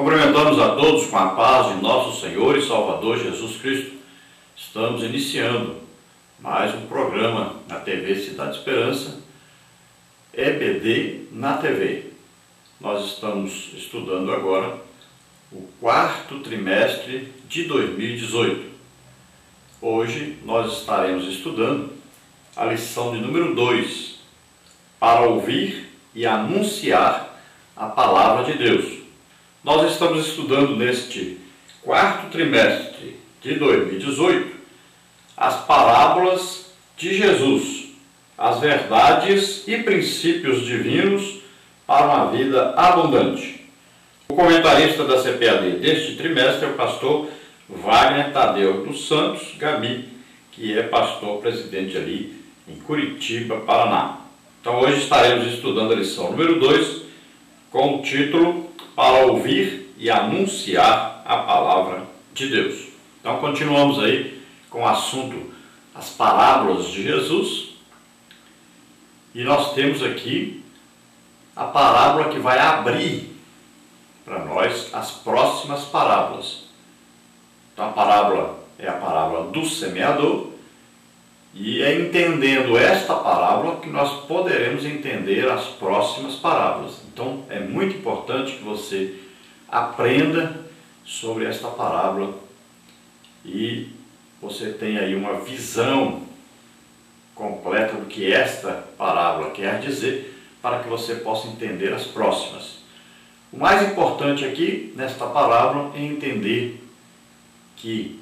Cumprimentamos a todos com a paz de nosso Senhor e Salvador Jesus Cristo. Estamos iniciando mais um programa na TV Cidade Esperança, EBD na TV. Nós estamos estudando agora o quarto trimestre de 2018. Hoje nós estaremos estudando a lição de número 2, para ouvir e anunciar a palavra de Deus. Nós estamos estudando neste quarto trimestre de 2018 as parábolas de Jesus, as verdades e princípios divinos para uma vida abundante. O comentarista da CPAD deste trimestre é o pastor Wagner Tadeu dos Santos Gabi, que é pastor presidente ali em Curitiba, Paraná. Então hoje estaremos estudando a lição número 2 com o título Para ouvir e anunciar a palavra de Deus. Então continuamos aí com o assunto as parábolas de Jesus, e nós temos aqui a parábola que vai abrir para nós as próximas parábolas. Então a parábola é a parábola do semeador, e é entendendo esta parábola que nós poderemos entender as próximas parábolas. Então é muito importante que você aprenda sobre esta parábola e você tenha aí uma visão completa do que esta parábola quer dizer, para que você possa entender as próximas. O mais importante aqui nesta parábola é entender que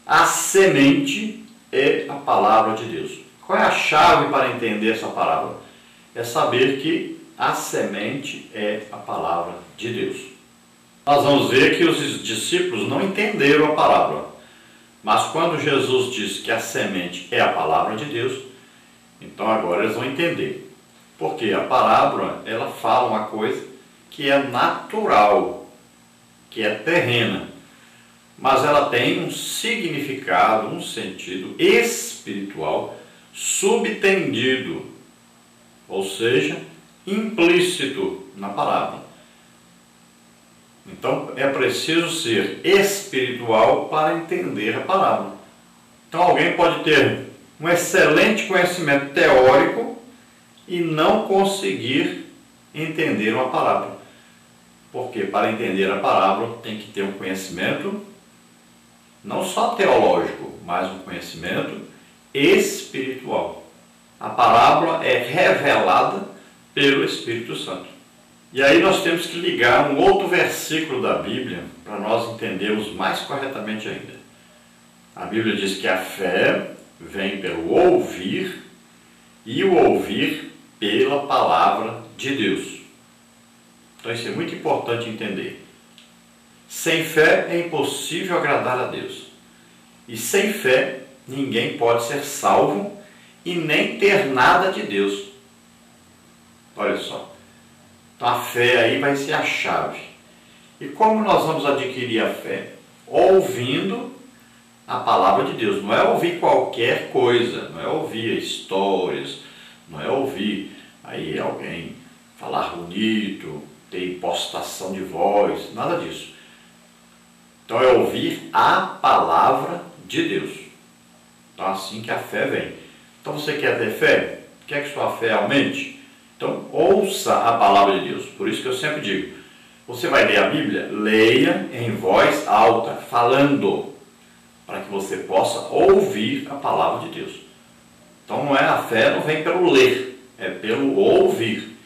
a semente é a palavra de Deus. Qual é a chave para entender essa parábola? É saber que a semente é a palavra de Deus. Nós vamos ver que os discípulos não entenderam a parábola, mas quando Jesus diz que a semente é a palavra de Deus, então agora eles vão entender. Porque a parábola, ela fala uma coisa que é natural, que é terrena, mas ela tem um significado, um sentido espiritual subtendido, ou seja, implícito na parábola. Então é preciso ser espiritual para entender a parábola. Então alguém pode ter um excelente conhecimento teórico e não conseguir entender uma parábola. Porque para entender a parábola tem que ter um conhecimento não só teológico, mas um conhecimento espiritual. A parábola é revelada pelo Espírito Santo. E aí nós temos que ligar um outro versículo da Bíblia para nós entendermos mais corretamente ainda. A Bíblia diz que a fé vem pelo ouvir, e o ouvir pela palavra de Deus. Então isso é muito importante entender. Sem fé é impossível agradar a Deus. E sem fé ninguém pode ser salvo e nem ter nada de Deus. Olha só. Então a fé aí vai ser a chave. E como nós vamos adquirir a fé? Ouvindo a palavra de Deus. Não é ouvir qualquer coisa, não é ouvir histórias, não é ouvir aí alguém falar bonito, ter impostação de voz, nada disso. Então é ouvir a palavra de Deus. Então assim que a fé vem. Então você quer ter fé? Quer que sua fé aumente? Então ouça a palavra de Deus. Por isso que eu sempre digo, você vai ler a Bíblia? Leia em voz alta, falando, para que você possa ouvir a palavra de Deus. Então não é a fé, não vem pelo ler, é pelo ouvir.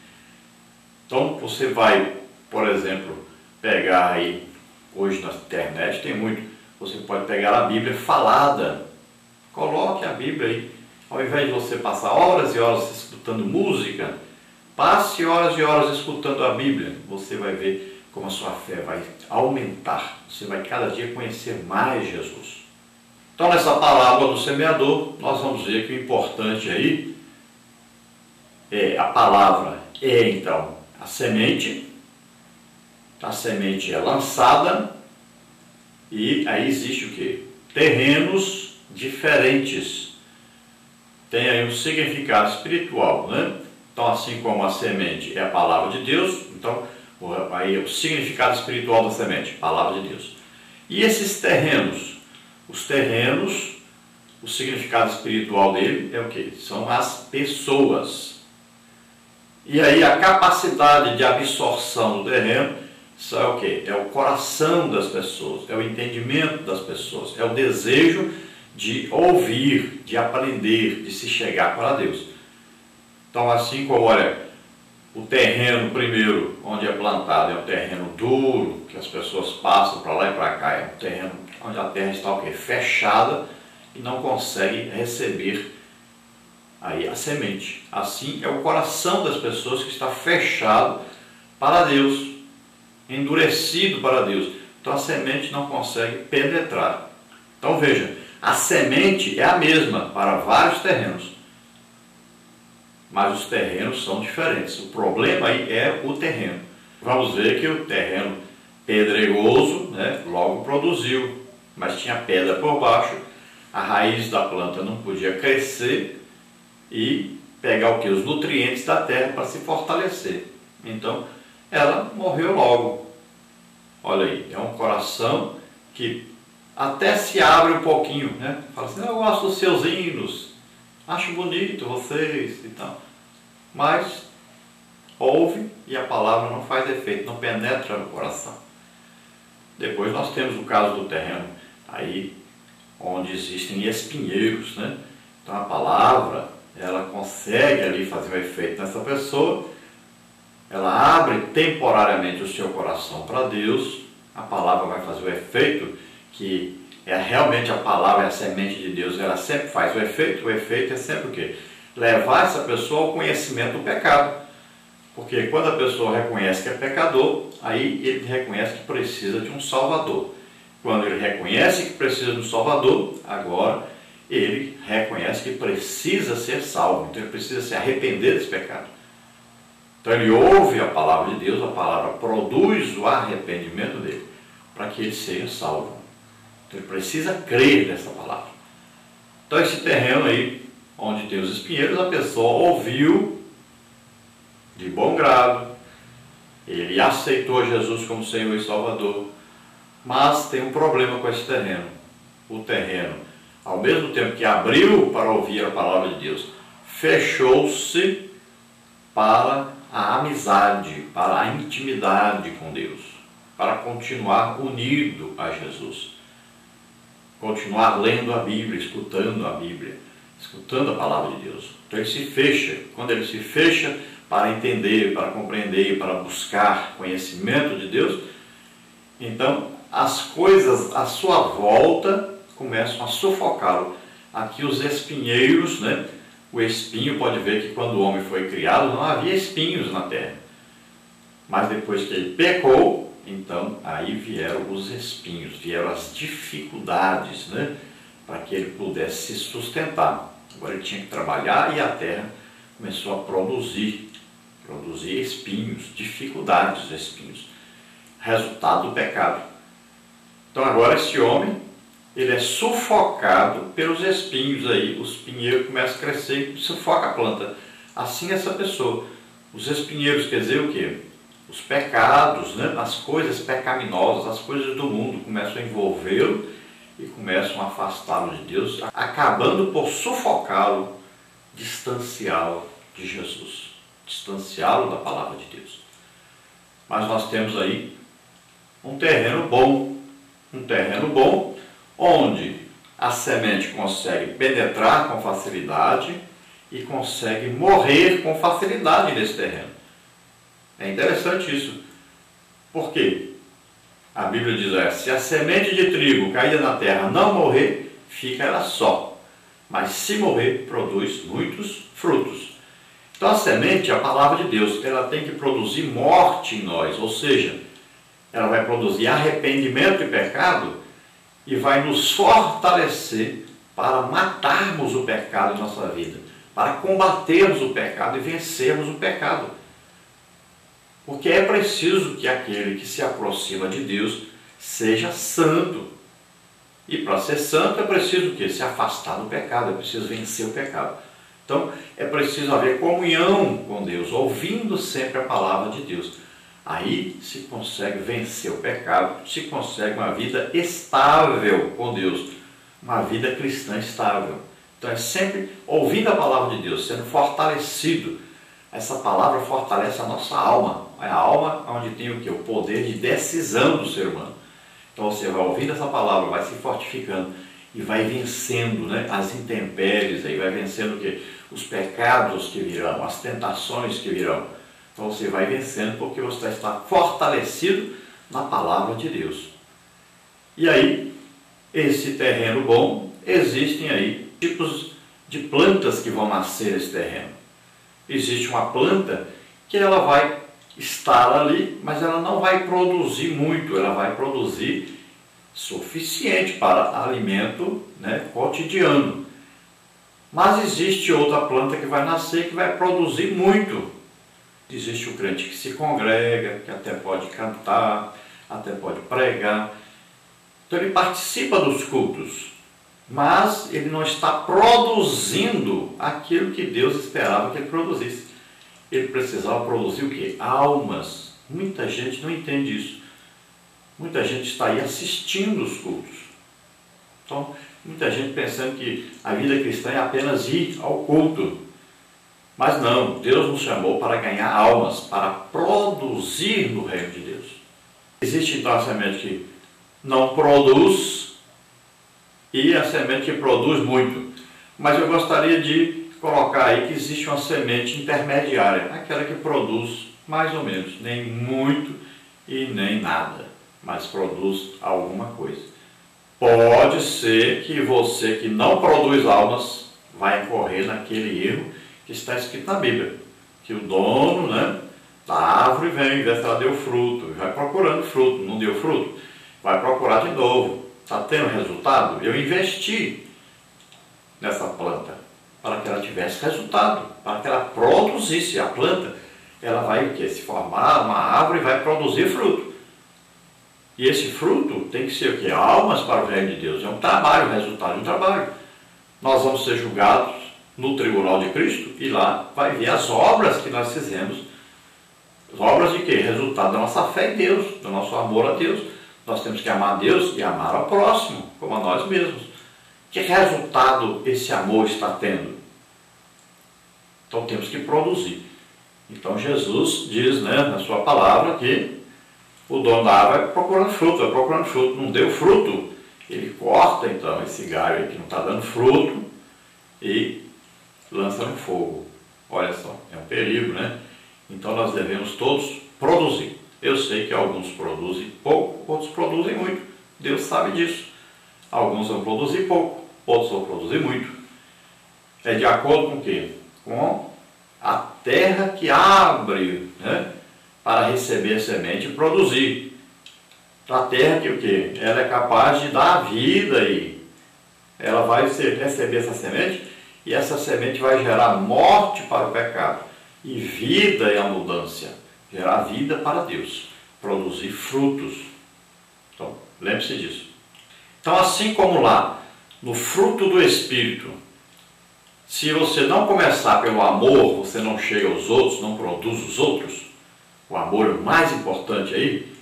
Então você vai, por exemplo, pegar aí, hoje na internet tem muito, você pode pegar a Bíblia falada, coloque a Bíblia aí, ao invés de você passar horas e horas escutando música, passe horas e horas escutando a Bíblia, você vai ver como a sua fé vai aumentar, você vai cada dia conhecer mais Jesus. Então nessa parábola do semeador, nós vamos ver que o importante aí é a palavra, é então a semente é lançada, e aí existe o quê? Terrenos diferentes, tem aí um significado espiritual, né? Então assim como a semente é a palavra de Deus, então Aí o significado espiritual da semente, palavra de Deus. E esses terrenos? Os terrenos, o significado espiritual dele é o quê? São as pessoas. E aí a capacidade de absorção do terreno, isso é o quê? É o coração das pessoas, é o entendimento das pessoas, é o desejo de ouvir, de aprender, de se chegar para Deus. Então, assim como, olha, o terreno primeiro, onde é plantado, é um terreno duro, que as pessoas passam para lá e para cá, é um terreno onde a terra está o quê? Fechada e não consegue receber aí a semente. Assim é o coração das pessoas que está fechado para Deus, endurecido para Deus. Então a semente não consegue penetrar. Então veja, a semente é a mesma para vários terrenos, mas os terrenos são diferentes. O problema aí é o terreno. Vamos ver que o terreno pedregoso, né, logo produziu, mas tinha pedra por baixo, a raiz da planta não podia crescer e pegar o que? Os nutrientes da terra para se fortalecer. Então ela morreu logo. Olha aí, é um coração que até se abre um pouquinho, né? Fala assim, eu gosto dos seus hinos, acho bonito vocês e tal. Mas ouve e a palavra não faz efeito, não penetra no coração. Depois nós temos o caso do terreno aí onde existem espinheiros, né? Então a palavra, ela consegue ali fazer o efeito nessa pessoa, ela abre temporariamente o seu coração para Deus, a palavra vai fazer o efeito, que é realmente a palavra, é a semente de Deus, ela sempre faz o efeito é sempre o quê? Levar essa pessoa ao conhecimento do pecado. Porque quando a pessoa reconhece que é pecador, aí ele reconhece que precisa de um Salvador. Quando ele reconhece que precisa de um Salvador, agora ele reconhece que precisa ser salvo. Então ele precisa se arrepender desse pecado. Então ele ouve a palavra de Deus, a palavra produz o arrependimento dele, para que ele seja salvo. Então ele precisa crer nessa palavra. Então esse terreno aí, onde tem os espinheiros, a pessoa ouviu de bom grado, ele aceitou Jesus como Senhor e Salvador, mas tem um problema com esse terreno. O terreno, ao mesmo tempo que abriu para ouvir a palavra de Deus, fechou-se para a amizade, para a intimidade com Deus, para continuar unido a Jesus, continuar lendo a Bíblia, escutando a Bíblia, escutando a palavra de Deus. Então ele se fecha. Quando ele se fecha para entender, para compreender, para buscar conhecimento de Deus, então as coisas à sua volta começam a sufocá-lo. Aqui os espinheiros, né? O espinho, pode ver que quando o homem foi criado não havia espinhos na terra. Mas depois que ele pecou, então aí vieram os espinhos, vieram as dificuldades, né? Para que ele pudesse se sustentar. Agora ele tinha que trabalhar e a terra começou a produzir espinhos, dificuldades dos espinhos, resultado do pecado. Então agora esse homem, ele é sufocado pelos espinhos aí, os espinheiros começam a crescer e sufoca a planta. Assim essa pessoa, os espinheiros quer dizer o quê? Os pecados, né? As coisas pecaminosas, as coisas do mundo começam a envolvê-lo e começam a afastá-lo de Deus, acabando por sufocá-lo, distanciá-lo de Jesus, distanciá-lo da palavra de Deus. Mas nós temos aí um terreno bom onde a semente consegue penetrar com facilidade e consegue morrer com facilidade nesse terreno. É interessante isso. Por quê? A Bíblia diz, se a semente de trigo caída na terra não morrer, fica ela só. Mas se morrer, produz muitos frutos. Então a semente, a palavra de Deus, ela tem que produzir morte em nós. Ou seja, ela vai produzir arrependimento e pecado e vai nos fortalecer para matarmos o pecado em nossa vida, para combatermos o pecado e vencermos o pecado. Porque é preciso que aquele que se aproxima de Deus seja santo. E para ser santo é preciso o quê? Se afastar do pecado, é preciso vencer o pecado. Então é preciso haver comunhão com Deus, ouvindo sempre a palavra de Deus. Aí se consegue vencer o pecado, se consegue uma vida estável com Deus, uma vida cristã estável. Então é sempre ouvindo a palavra de Deus, sendo fortalecido. Essa palavra fortalece a nossa alma. É a alma onde tem o quê? O poder de decisão do ser humano. Então você vai ouvindo essa palavra, vai se fortificando e vai vencendo, né, as intempéries, aí vai vencendo o quê? Os pecados que virão, as tentações que virão. Então você vai vencendo porque você está fortalecido na palavra de Deus. E aí, esse terreno bom, existem aí tipos de plantas que vão nascer nesse terreno. Existe uma planta que ela vai estar ali, mas ela não vai produzir muito, ela vai produzir suficiente para alimento, né, cotidiano. Mas existe outra planta que vai nascer que vai produzir muito. Existe o crente que se congrega, que até pode cantar, até pode pregar. Então ele participa dos cultos, mas ele não está produzindo aquilo que Deus esperava que ele produzisse. Ele precisava produzir o quê? Almas. Muita gente não entende isso. Muita gente está aí assistindo os cultos. Então, muita gente pensando que a vida cristã é apenas ir ao culto. Mas não, Deus nos chamou para ganhar almas, para produzir no reino de Deus. Existe então a semente que não produz e a semente que produz muito. Mas eu gostaria de colocar aí que existe uma semente intermediária, aquela que produz mais ou menos, nem muito e nem nada, mas produz alguma coisa. Pode ser que você que não produz almas vai incorrer naquele erro que está escrito na Bíblia, que o dono, né, da árvore vem, vê se ela deu fruto, vai procurando fruto, não deu fruto, vai procurar de novo. Está tendo resultado? Eu investi nessa planta para que ela tivesse resultado, para que ela produzisse. A planta, ela vai o quê? Se formar uma árvore e vai produzir fruto. E esse fruto tem que ser o quê? Almas para o reino de Deus. É um trabalho, o resultado de um trabalho. Nós vamos ser julgados no tribunal de Cristo e lá vai ver as obras que nós fizemos. As obras de quê? Resultado da nossa fé em Deus, do nosso amor a Deus. Nós temos que amar a Deus e amar ao próximo, como a nós mesmos. Que resultado esse amor está tendo? Então temos que produzir. Então Jesus diz, né, na sua palavra que o dono da árvore vai procurando fruto, não deu fruto. Ele corta então esse galho aí que não está dando fruto e lança no fogo. Olha só, é um perigo, né? Então nós devemos todos produzir. Eu sei que alguns produzem pouco, outros produzem muito. Deus sabe disso. Alguns vão produzir pouco, outros vão produzir muito. É de acordo com o quê? Com a terra que abre, né, para receber a semente e produzir. A terra que o quê? Ela é capaz de dar vida e ela vai receber essa semente e essa semente vai gerar morte para o pecado e vida e abundância. Gerar vida para Deus, produzir frutos. Então, lembre-se disso. Então, assim como lá, no fruto do Espírito, se você não começar pelo amor, você não chega aos outros, não produz os outros, o amor é o mais importante aí,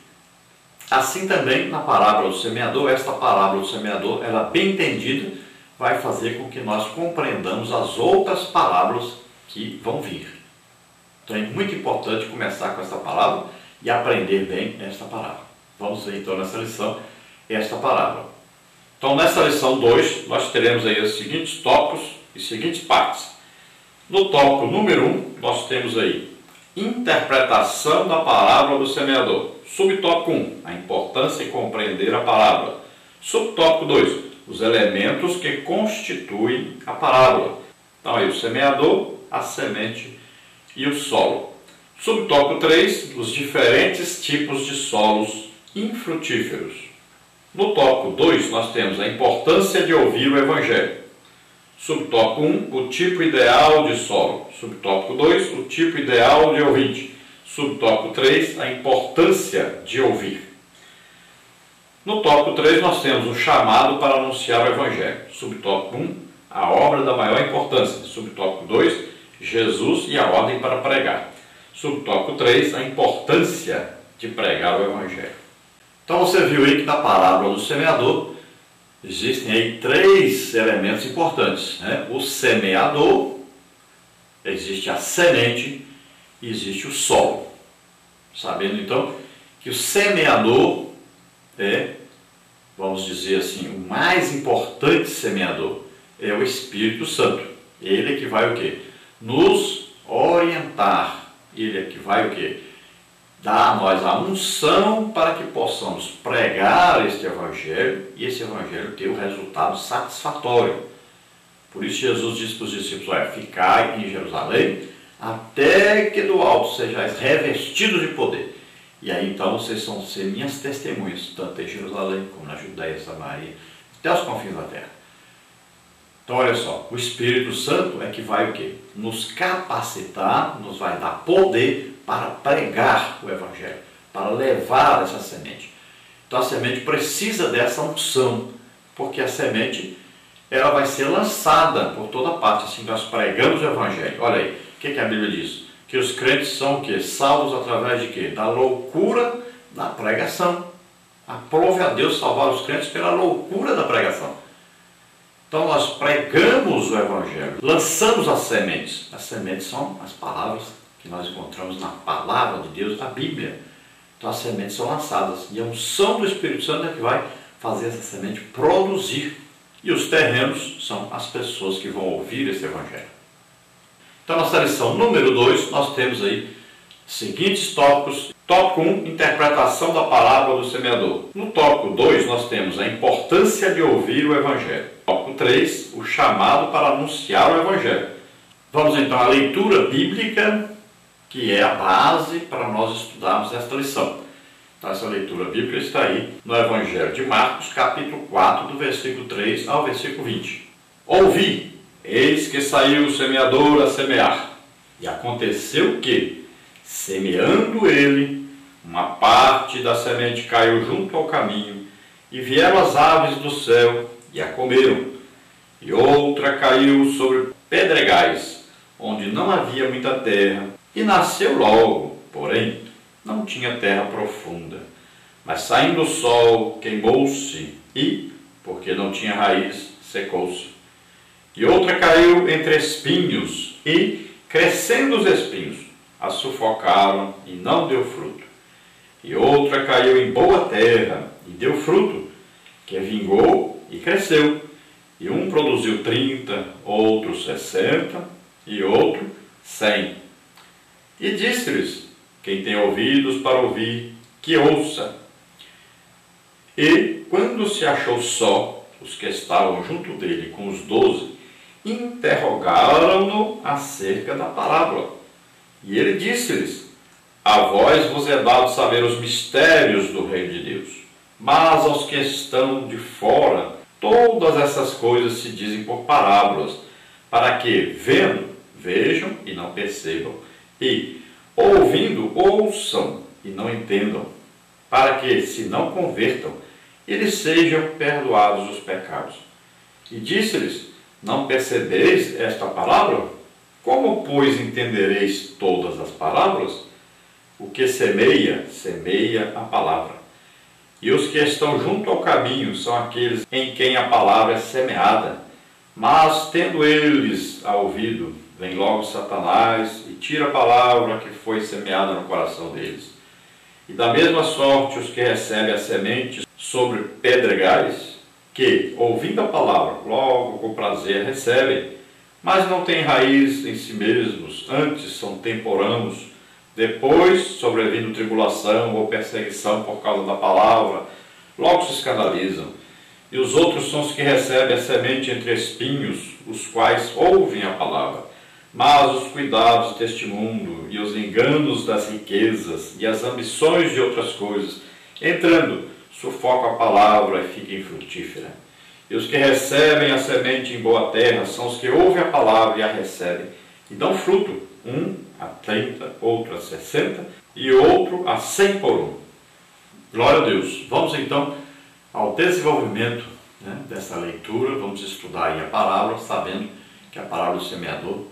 assim também na parábola do semeador, esta parábola do semeador, ela bem entendida, vai fazer com que nós compreendamos as outras parábolas que vão vir. Então é muito importante começar com essa palavra e aprender bem esta palavra. Vamos ver então nessa lição esta palavra. Então nessa lição 2 nós teremos aí os seguintes tópicos e seguintes partes. No tópico número 1 nós temos aí interpretação da palavra do semeador. Subtópico 1, a importância de compreender a palavra. Subtópico 2, os elementos que constituem a parábola. Então aí o semeador, a semente e o solo. Subtópico 3, os diferentes tipos de solos infrutíferos. No tópico 2, nós temos a importância de ouvir o Evangelho. Subtópico 1, o tipo ideal de solo. Subtópico 2, o tipo ideal de ouvinte. Subtópico 3, a importância de ouvir. No tópico 3, nós temos o chamado para anunciar o Evangelho. Subtópico 1, a obra da maior importância. Subtópico 2, Jesus e a ordem para pregar. Subtópico 3, a importância de pregar o Evangelho. Então você viu aí que na parábola do semeador existem aí 3 elementos importantes, né? O semeador, existe a semente e existe o solo. Sabendo então que o semeador é, vamos dizer assim, o mais importante semeador é o Espírito Santo. Ele é que vai o quê? Nos orientar. Ele é que vai o quê? Dar a nós a unção para que possamos pregar este Evangelho e esse Evangelho ter o resultado satisfatório. Por isso Jesus disse para os discípulos: ficai em Jerusalém até que do alto sejais revestidos de poder. E aí então vocês vão ser minhas testemunhas, tanto em Jerusalém como na Judéia, Samaria, até os confins da terra. Então olha só, o Espírito Santo é que vai o quê? Nos capacitar, nos vai dar poder para pregar o Evangelho, para levar essa semente. Então a semente precisa dessa unção, porque a semente ela vai ser lançada por toda parte, assim nós pregamos o Evangelho. Olha aí, o que a Bíblia diz? Que os crentes são o quê? Salvos através de quê? Da loucura da pregação. Aprove a Deus salvar os crentes pela loucura da pregação. Então nós pregamos o Evangelho, lançamos as sementes. As sementes são as palavras que nós encontramos na palavra de Deus, na Bíblia. Então as sementes são lançadas e a unção do Espírito Santo é que vai fazer essa semente produzir. E os terrenos são as pessoas que vão ouvir esse Evangelho. Então, nossa lição número 2, nós temos aí seguintes tópicos. Tópico 1, interpretação da parábola do semeador. No tópico 2, nós temos a importância de ouvir o Evangelho. Tópico 3, o chamado para anunciar o Evangelho. Vamos então à leitura bíblica, que é a base para nós estudarmos esta lição. Então, essa leitura bíblica está aí no Evangelho de Marcos, capítulo 4, do versículo 3 ao versículo 20. Ouvi! Eis que saiu o semeador a semear. E aconteceu que, semeando ele, uma parte da semente caiu junto ao caminho, e vieram as aves do céu e a comeram. E outra caiu sobre pedregais, onde não havia muita terra, e nasceu logo, porém não tinha terra profunda. Mas saindo o sol, queimou-se, e, porque não tinha raiz, secou-se. E outra caiu entre espinhos, e, crescendo os espinhos, a sufocaram e não deu fruto. E outra caiu em boa terra, e deu fruto, que vingou e cresceu. E um produziu 30, outro 60, e outro 100. E disse-lhes: quem tem ouvidos para ouvir, que ouça. E, quando se achou só, os que estavam junto dele com os 12, interrogaram-no acerca da parábola. E ele disse-lhes: a vós vos é dado saber os mistérios do reino de Deus, mas aos que estão de fora, todas essas coisas se dizem por parábolas, para que, vendo, vejam e não percebam, e, ouvindo, ouçam e não entendam, para que, se não convertam, eles sejam perdoados os pecados. E disse-lhes: não percebeis esta parábola? Como, pois, entendereis todas as parábolas? O que semeia, semeia a palavra. E os que estão junto ao caminho são aqueles em quem a palavra é semeada. Mas, tendo eles a ouvido, vem logo Satanás e tira a palavra que foi semeada no coração deles. E da mesma sorte os que recebem a semente sobre pedregais, que, ouvindo a palavra, logo com prazer recebem, mas não têm raiz em si mesmos, antes são temporâneos, depois, sobrevindo tribulação ou perseguição por causa da palavra, logo se escandalizam. E os outros são os que recebem a semente entre espinhos, os quais ouvem a palavra, mas os cuidados deste mundo e os enganos das riquezas e as ambições de outras coisas, entrando, sufocam a palavra e fica infrutífera. E os que recebem a semente em boa terra são os que ouvem a palavra e a recebem, e dão fruto, um a 30, outro a 60 e outro a 100 por um. Glória a Deus. Vamos então ao desenvolvimento dessa leitura. Vamos estudar aí a parábola, sabendo que a parábola do semeador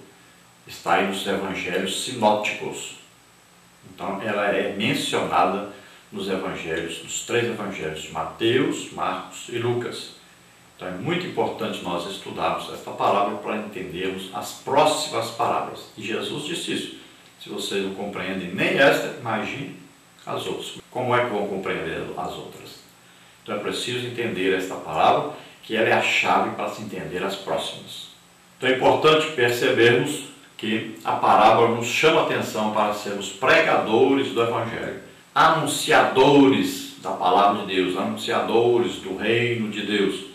está aí nos evangelhos sinópticos. Então ela é mencionada nos evangelhos, nos 3 evangelhos de Mateus, Marcos e Lucas. Então é muito importante nós estudarmos esta palavra para entendermos as próximas palavras. E Jesus disse isso. Se vocês não compreendem nem esta, imagine as outras. Como é que vão compreender as outras? Então é preciso entender esta palavra, que ela é a chave para se entender as próximas. Então é importante percebermos que a parábola nos chama a atenção para sermos pregadores do Evangelho, anunciadores da palavra de Deus, anunciadores do reino de Deus.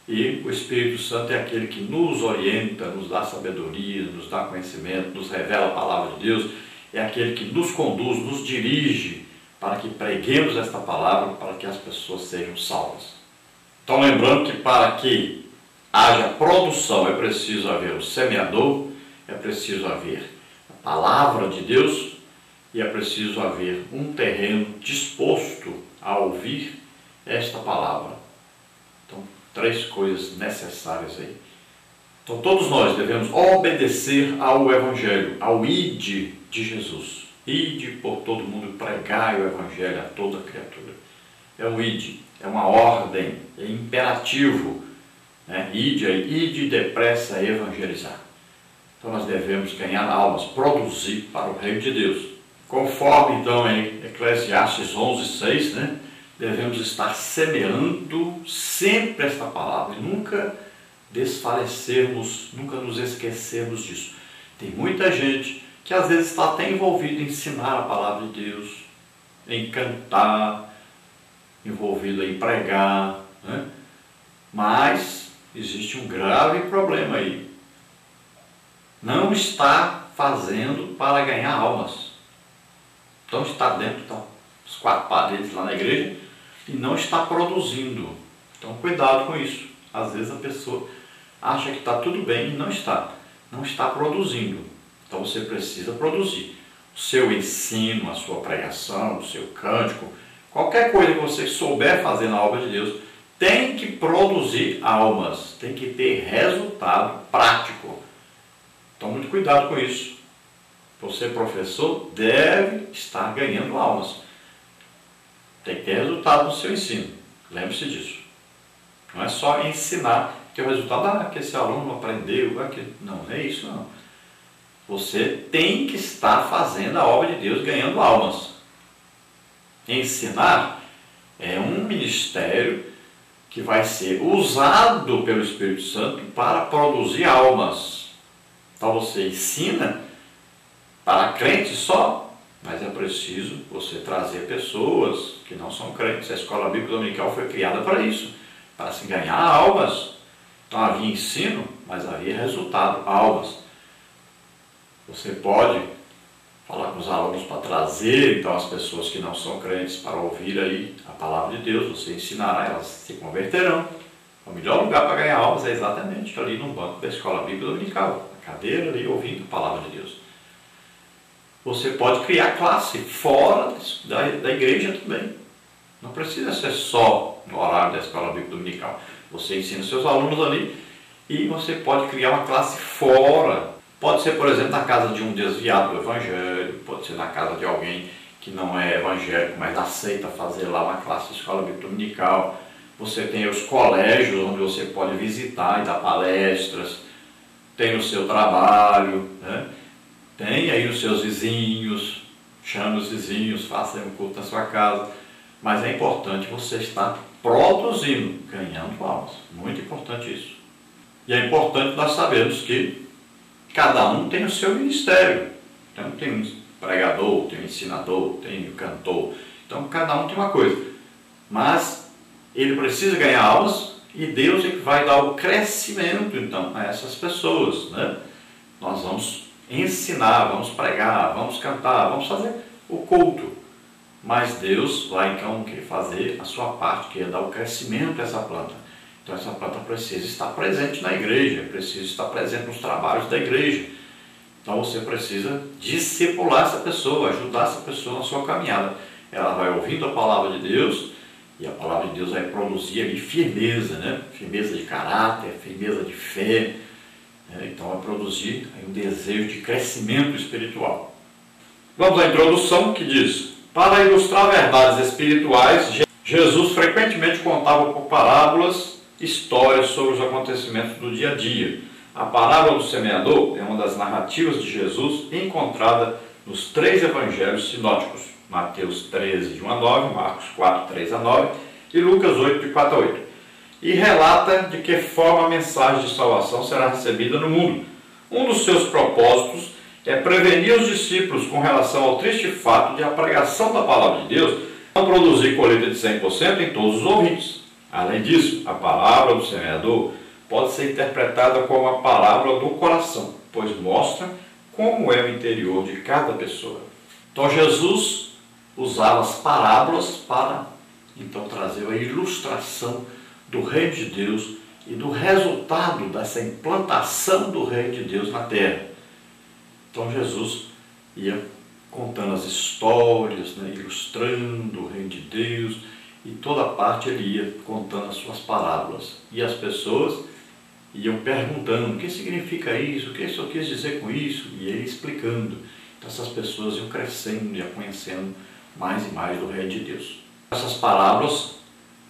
E o Espírito Santo é aquele que nos orienta, nos dá sabedoria, nos dá conhecimento, nos revela a palavra de Deus, é aquele que nos conduz, nos dirige para que preguemos esta palavra, para que as pessoas sejam salvas. Então lembrando que para que haja produção é preciso haver o semeador, é preciso haver a palavra de Deus e é preciso haver um terreno disposto a ouvir esta palavra. Então, 3 coisas necessárias aí. Então todos nós devemos obedecer ao Evangelho, ao ide de Jesus. Ide por todo mundo, pregai o Evangelho a toda criatura. É um ide, é uma ordem, é imperativo. Né? Ide depressa a evangelizar. Então nós devemos ganhar almas, produzir para o reino de Deus. Conforme então em Eclesiastes 11:6, né? Devemos estar semeando sempre esta palavra e nunca desfalecermos, nunca nos esquecermos disso. Tem muita gente que às vezes está até envolvido em ensinar a palavra de Deus, em cantar, envolvido em pregar, né? Mas existe um grave problema aí. Não está fazendo para ganhar almas. Então está dentro das 4 paredes lá na igreja e não está produzindo. Então cuidado com isso. Às vezes a pessoa acha que está tudo bem e não está. Não está produzindo. Então você precisa produzir. O seu ensino, a sua pregação, o seu cântico, qualquer coisa que você souber fazer na obra de Deus, tem que produzir almas, tem que ter resultado prático. Então muito cuidado com isso. Você, professor, deve estar ganhando almas. Tem que ter resultado no seu ensino. Lembre-se disso. Não é só ensinar, que o resultado, que esse aluno aprendeu, não é isso não. Você tem que estar fazendo a obra de Deus, ganhando almas. Ensinar é um ministério que vai ser usado pelo Espírito Santo para produzir almas. Então você ensina para crentes só, mas é preciso você trazer pessoas que não são crentes. A escola bíblica dominical foi criada para isso, para se ganhar almas. Então havia ensino, mas havia resultado, almas. Você pode falar com os alunos para trazer então as pessoas que não são crentes para ouvir aí a palavra de Deus. Você ensinará, elas se converterão. O melhor lugar para ganhar almas é exatamente ali no banco da escola bíblica dominical, na cadeira ali ouvindo a palavra de Deus. Você pode criar classe fora da igreja também. Não precisa ser só no horário da escola bíblica dominical. Você ensina seus alunos ali e você pode criar uma classe fora. Pode ser, por exemplo, na casa de um desviado do evangelho, pode ser na casa de alguém que não é evangélico, mas aceita fazer lá uma classe de escola bíblica dominical. Você tem os colégios onde você pode visitar e dar palestras, tem o seu trabalho, né? Tem aí os seus vizinhos, chame os vizinhos, faça um culto na sua casa, mas é importante você estar produzindo, ganhando almas, muito importante isso. E é importante nós sabermos que cada um tem o seu ministério. Então tem um pregador, tem um ensinador, tem um cantor. Então cada um tem uma coisa. Mas ele precisa ganhar almas e Deus é que vai dar o crescimento então a essas pessoas, né? Nós vamos ensinar, vamos pregar, vamos cantar, vamos fazer o culto. Mas Deus vai então fazer a sua parte, que é dar o crescimento a essa planta. Então essa planta precisa estar presente na igreja, precisa estar presente nos trabalhos da igreja. Então você precisa discipular essa pessoa, ajudar essa pessoa na sua caminhada. Ela vai ouvindo a palavra de Deus e a palavra de Deus vai produzir ali firmeza, né? Firmeza de caráter, firmeza de fé. Então vai produzir um desejo de crescimento espiritual. Vamos à introdução, que diz: para ilustrar verdades espirituais, Jesus frequentemente contava por parábolas histórias sobre os acontecimentos do dia a dia. A parábola do semeador é uma das narrativas de Jesus encontrada nos 3 evangelhos sinóticos: Mateus 13, de 1 a 9, Marcos 4, 3 a 9 e Lucas 8, de 4 a 8. E relata de que forma a mensagem de salvação será recebida no mundo. Um dos seus propósitos é prevenir os discípulos com relação ao triste fato de a pregação da palavra de Deus não produzir colheita de 100% em todos os ouvintes. Além disso, a parábola do semeador pode ser interpretada como a parábola do coração, pois mostra como é o interior de cada pessoa. Então Jesus usava as parábolas para trazer a ilustração do reino de Deus e do resultado dessa implantação do reino de Deus na terra. Então Jesus ia contando as histórias, ilustrando o reino de Deus, e toda parte ele ia contando as suas parábolas. E as pessoas iam perguntando: o que significa isso? O que isso quis dizer com isso? E ele explicando. Então essas pessoas iam crescendo e conhecendo mais e mais do reino de Deus. Essas parábolas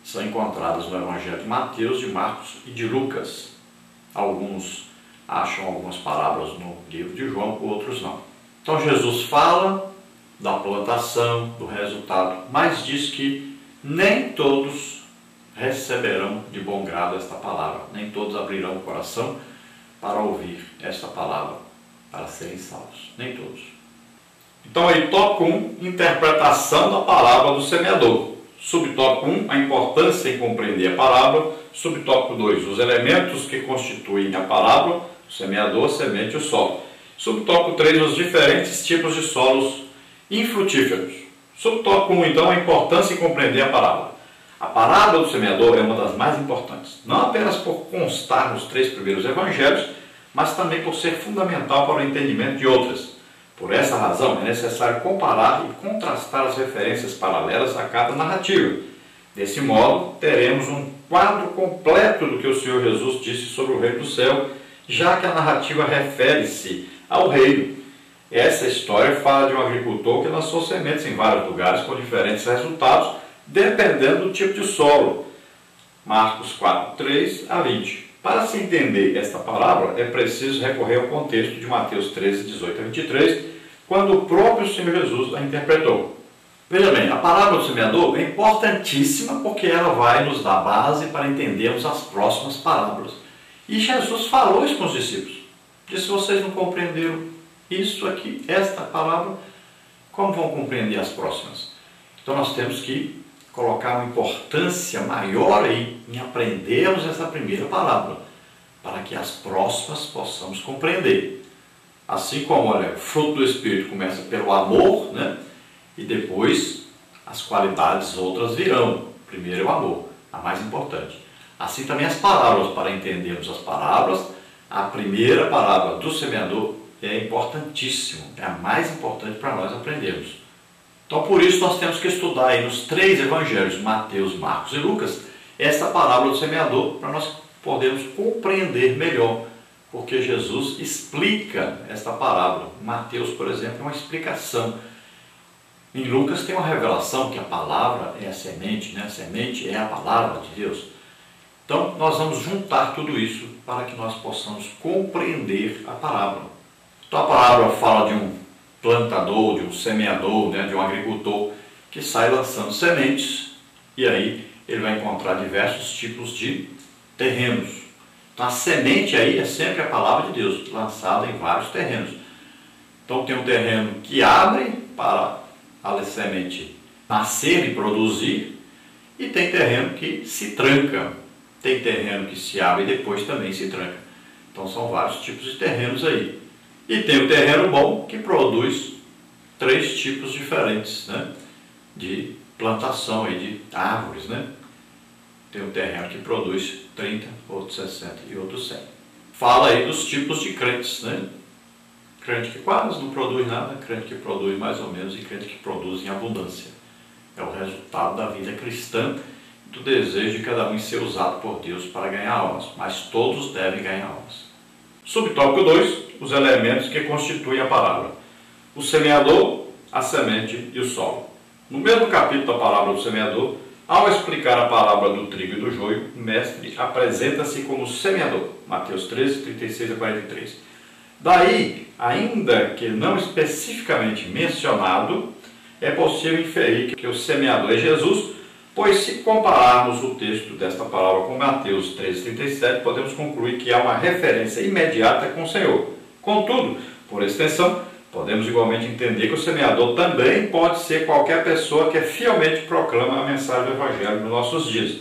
são encontradas no Evangelho de Mateus, de Marcos e de Lucas. Alguns acham algumas parábolas no livro de João, outros não. Então Jesus fala da plantação, do resultado, mas diz que nem todos receberão de bom grado esta palavra, nem todos abrirão o coração para ouvir esta palavra, para serem salvos, nem todos. Então aí, tópico 1, interpretação da palavra do semeador. Subtópico 1, a importância em compreender a parábola. Subtópico 2, os elementos que constituem a parábola: o semeador, a semente e o solo. Subtópico 3, os diferentes tipos de solos infrutíferos. Subtópico 1, então, a importância em compreender a parábola. A parábola do semeador é uma das mais importantes, não apenas por constar nos 3 primeiros evangelhos, mas também por ser fundamental para o entendimento de outras. Por essa razão, é necessário comparar e contrastar as referências paralelas a cada narrativa. Desse modo, teremos um quadro completo do que o Senhor Jesus disse sobre o reino do céu, já que a narrativa refere-se ao reino. Essa história fala de um agricultor que lançou sementes em vários lugares com diferentes resultados, dependendo do tipo de solo. Marcos 4, 3 a 20. Para se entender esta parábola, é preciso recorrer ao contexto de Mateus 13, 18 a 23, quando o próprio Senhor Jesus a interpretou. Veja bem, a parábola do semeador é importantíssima porque ela vai nos dar base para entendermos as próximas parábolas. E Jesus falou isso com os discípulos. Disse: vocês não compreenderam isso aqui, esta parábola, como vão compreender as próximas? Então nós temos que colocar uma importância maior aí em aprendermos essa primeira parábola, para que as próximas possamos compreender. Assim como, olha, o fruto do Espírito começa pelo amor, e depois as qualidades outras virão. Primeiro é o amor, a mais importante. Assim também as parábolas, para entendermos as parábolas, a primeira parábola do semeador é importantíssimo, é a mais importante para nós aprendermos. Então, por isso, nós temos que estudar aí nos 3 evangelhos, Mateus, Marcos e Lucas, essa parábola do semeador, para nós podermos compreender melhor, porque Jesus explica esta parábola. Mateus, por exemplo, é uma explicação. Em Lucas tem uma revelação que a palavra é a semente, a semente é a palavra de Deus. Então, nós vamos juntar tudo isso para que nós possamos compreender a parábola. Então, a parábola fala de um plantador, de um semeador, de um agricultor que sai lançando sementes, e aí ele vai encontrar diversos tipos de terrenos. Então a semente aí é sempre a palavra de Deus, lançada em vários terrenos. Então tem um terreno que abre para a semente nascer e produzir, e tem terreno que se tranca, tem terreno que se abre e depois também se tranca. Então são vários tipos de terrenos aí. E tem o terreno bom, que produz 3 tipos diferentes de plantação aí, de árvores. Tem um terreno que produz 30, outro 60 e outro 100. Fala aí dos tipos de crentes. Crente que quase não produz nada, crente que produz mais ou menos e crente que produz em abundância. É o resultado da vida cristã, do desejo de cada um em ser usado por Deus para ganhar almas. Mas todos devem ganhar almas. Subtópico 2, os elementos que constituem a parábola. O semeador a semente e o solo. No mesmo capítulo da parábola do semeador, ao explicar a parábola do trigo e do joio, o mestre apresenta-se como semeador. Mateus 13, 36 a 43. Daí, ainda que não especificamente mencionado, é possível inferir que o semeador é Jesus, pois se compararmos o texto desta parábola com Mateus 13, 37, podemos concluir que há uma referência imediata com o Senhor. Contudo, por extensão, podemos igualmente entender que o semeador também pode ser qualquer pessoa que fielmente proclama a mensagem do Evangelho nos nossos dias.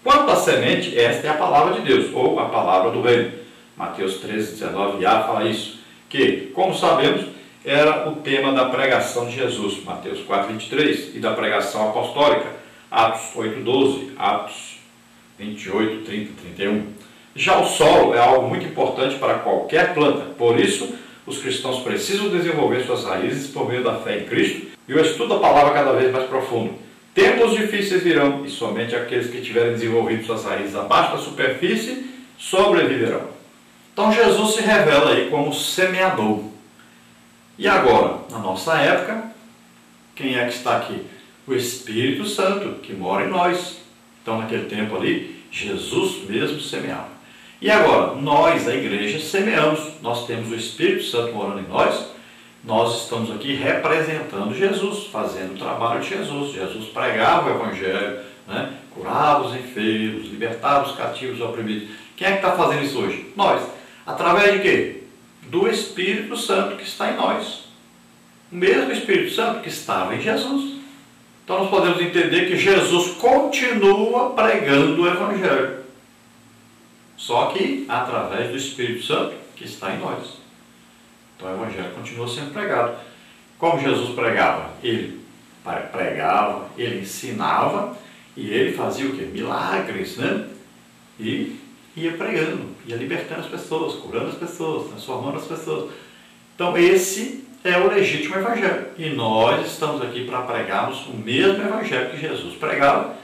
Quanto à semente, esta é a palavra de Deus, ou a palavra do reino. Mateus 13, 19a fala isso, que, como sabemos, era o tema da pregação de Jesus, Mateus 4, 23, e da pregação apostólica, Atos 8, 12, Atos 28, 30, 31. Já o solo é algo muito importante para qualquer planta, por isso, os cristãos precisam desenvolver suas raízes por meio da fé em Cristo e o estudo da palavra cada vez mais profundo. Tempos difíceis virão e somente aqueles que tiverem desenvolvido suas raízes abaixo da superfície sobreviverão. Então Jesus se revela aí como semeador. E agora, na nossa época, quem é que está aqui? O Espírito Santo, que mora em nós. Então, naquele tempo ali, Jesus mesmo semeava. E agora, nós, a igreja, semeamos. Nós temos o Espírito Santo morando em nós. Nós estamos aqui representando Jesus, fazendo o trabalho de Jesus. Jesus pregava o Evangelho, né? Curava os enfermos, libertava os cativos, os oprimidos. Quem é que está fazendo isso hoje? Nós. Através de quê? Do Espírito Santo que está em nós. O mesmo Espírito Santo que estava em Jesus. Então nós podemos entender que Jesus continua pregando o Evangelho. Só que através do Espírito Santo que está em nós. Então o Evangelho continua sendo pregado. Como Jesus pregava? Ele pregava, ele ensinava e ele fazia o quê? Milagres, né? E ia pregando, ia libertando as pessoas, curando as pessoas, transformando as pessoas. Então esse é o legítimo Evangelho. E nós estamos aqui para pregarmos o mesmo Evangelho que Jesus pregava.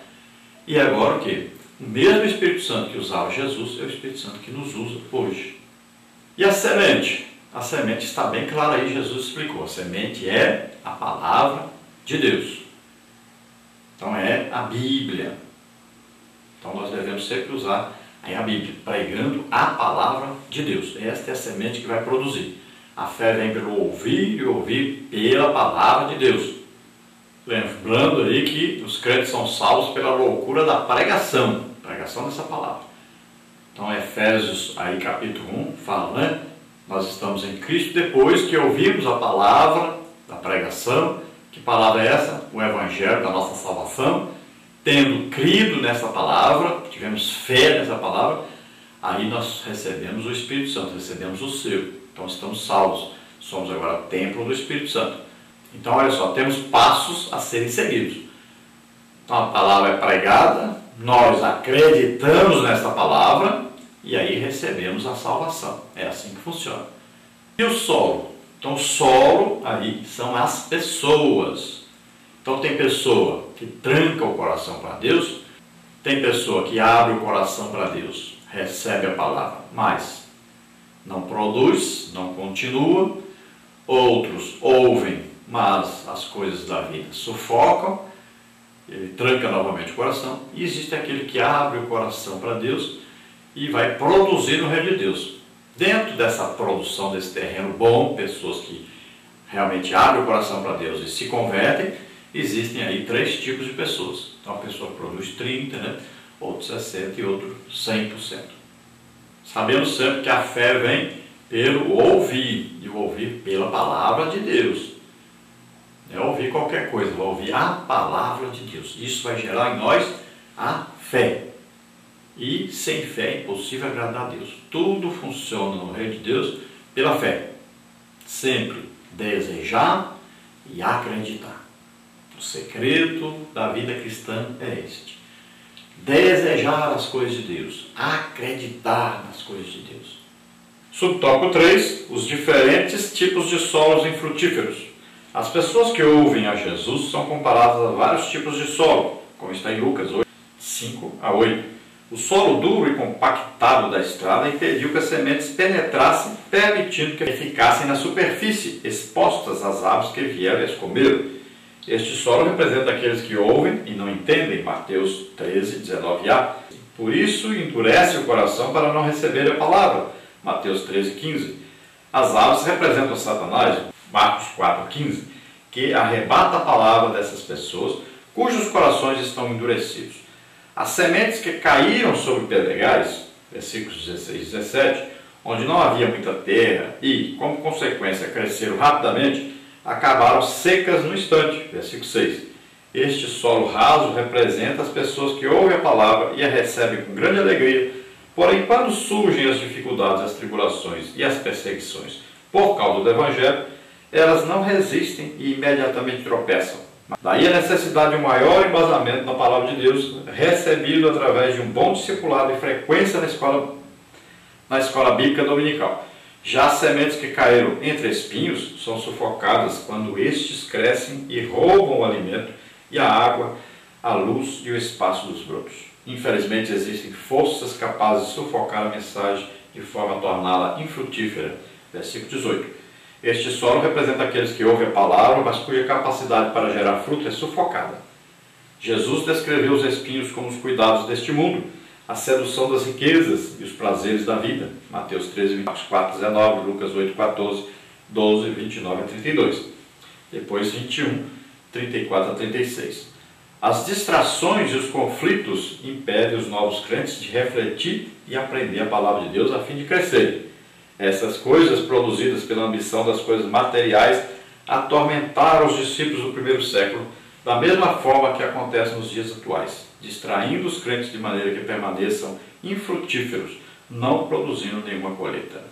E agora o quê? O mesmo Espírito Santo que usava Jesus é o Espírito Santo que nos usa hoje. E a semente? A semente está bem clara aí, Jesus explicou. A semente é a palavra de Deus. Então é a Bíblia. Então nós devemos sempre usar aí a Bíblia, pregando a palavra de Deus. Esta é a semente que vai produzir. A fé vem pelo ouvir e ouvir pela palavra de Deus. Lembrando aí que os crentes são salvos pela loucura da pregação dessa palavra. Então Efésios aí capítulo 1 fala, né? Nós estamos em Cristo depois que ouvimos a palavra da pregação. Que palavra é essa? O Evangelho da nossa salvação. Tendo crido nessa palavra, tivemos fé nessa palavra, aí nós recebemos o Espírito Santo, recebemos o selo. Então estamos salvos, somos agora templo do Espírito Santo. Então olha só, temos passos a serem seguidos. Então a palavra é pregada, nós acreditamos nesta palavra e aí recebemos a salvação. É assim que funciona. E o solo? Então o solo aí são as pessoas. Então tem pessoa que tranca o coração para Deus, tem pessoa que abre o coração para Deus, recebe a palavra, mas não produz, não continua. Outros ouvem, mas as coisas da vida sufocam, ele tranca novamente o coração. E existe aquele que abre o coração para Deus e vai produzir no reino de Deus. Dentro dessa produção, desse terreno bom, pessoas que realmente abrem o coração para Deus e se convertem, existem aí 3 tipos de pessoas. Então a pessoa produz 30, né? Outro 60 e outro 100%. Sabemos sempre que a fé vem pelo ouvir, e ouvir pela palavra de Deus. Não é ouvir qualquer coisa, é ouvir a palavra de Deus. Isso vai gerar em nós a fé. E sem fé é impossível agradar a Deus. Tudo funciona no reino de Deus pela fé. Sempre desejar e acreditar. O segredo da vida cristã é este. Desejar as coisas de Deus. Acreditar nas coisas de Deus. Subtópico 3. Os diferentes tipos de solos infrutíferos. As pessoas que ouvem a Jesus são comparadas a vários tipos de solo, como está em Lucas 8, 5 a 8. O solo duro e compactado da estrada impediu que as sementes penetrassem, permitindo que ficassem na superfície, expostas às aves que vieram e as comeram. Este solo representa aqueles que ouvem e não entendem, Mateus 13, 19a. Por isso endurece o coração para não receber a palavra, Mateus 13, 15. As aves representam Satanás, Marcos 4, 15, que arrebata a palavra dessas pessoas, cujos corações estão endurecidos. As sementes que caíram sobre pedregais, versículos 16 e 17, onde não havia muita terra e, como consequência, cresceram rapidamente, acabaram secas no instante, versículo 6. Este solo raso representa as pessoas que ouvem a palavra e a recebem com grande alegria, porém, quando surgem as dificuldades, as tribulações e as perseguições por causa do Evangelho, elas não resistem e imediatamente tropeçam. Daí a necessidade de um maior embasamento na palavra de Deus, recebido através de um bom discipulado e frequência na escola bíblica dominical. Já as sementes que caíram entre espinhos são sufocadas quando estes crescem e roubam o alimento e a água, a luz e o espaço dos brotos. Infelizmente existem forças capazes de sufocar a mensagem de forma a torná-la infrutífera. Versículo 18. Este solo representa aqueles que ouvem a palavra, mas cuja capacidade para gerar fruto é sufocada. Jesus descreveu os espinhos como os cuidados deste mundo, a sedução das riquezas e os prazeres da vida. Mateus 13, 24, 19, Lucas 8, 14, 12, 29 a 32. Depois 21, 34 a 36. As distrações e os conflitos impedem os novos crentes de refletir e aprender a palavra de Deus a fim de crescer. Essas coisas produzidas pela ambição das coisas materiais atormentaram os discípulos do primeiro século, da mesma forma que acontece nos dias atuais, distraindo os crentes de maneira que permaneçam infrutíferos, não produzindo nenhuma colheita.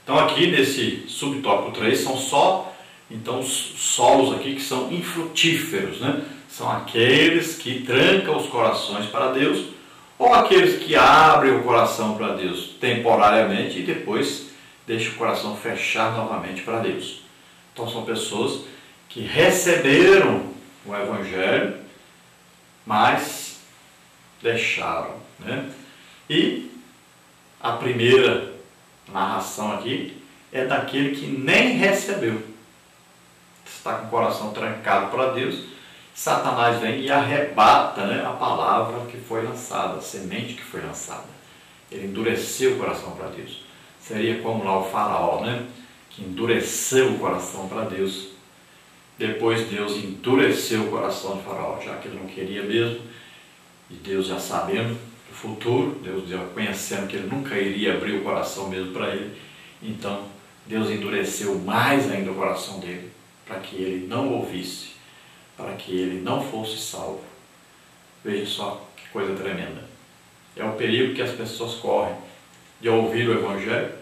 Então aqui nesse subtópico 3 são só os solos aqui que são infrutíferos, né? São aqueles que trancam os corações para Deus, ou aqueles que abrem o coração para Deus temporariamente e depois deixam o coração fechar novamente para Deus. Então são pessoas que receberam o Evangelho, mas deixaram, né? E a primeira narração aqui é daquele que nem recebeu. Está com o coração trancado para Deus, Satanás vem e arrebata, né, a palavra que foi lançada, a semente que foi lançada. Ele endureceu o coração para Deus. Seria como lá o faraó, né, que endureceu o coração para Deus. Depois Deus endureceu o coração de faraó, já que ele não queria mesmo. E Deus já sabendo do futuro, Deus já conhecendo que ele nunca iria abrir o coração mesmo para ele. Então Deus endureceu mais ainda o coração dele, para que ele não ouvisse, para que ele não fosse salvo. Veja só que coisa tremenda. É o perigo que as pessoas correm de ouvir o Evangelho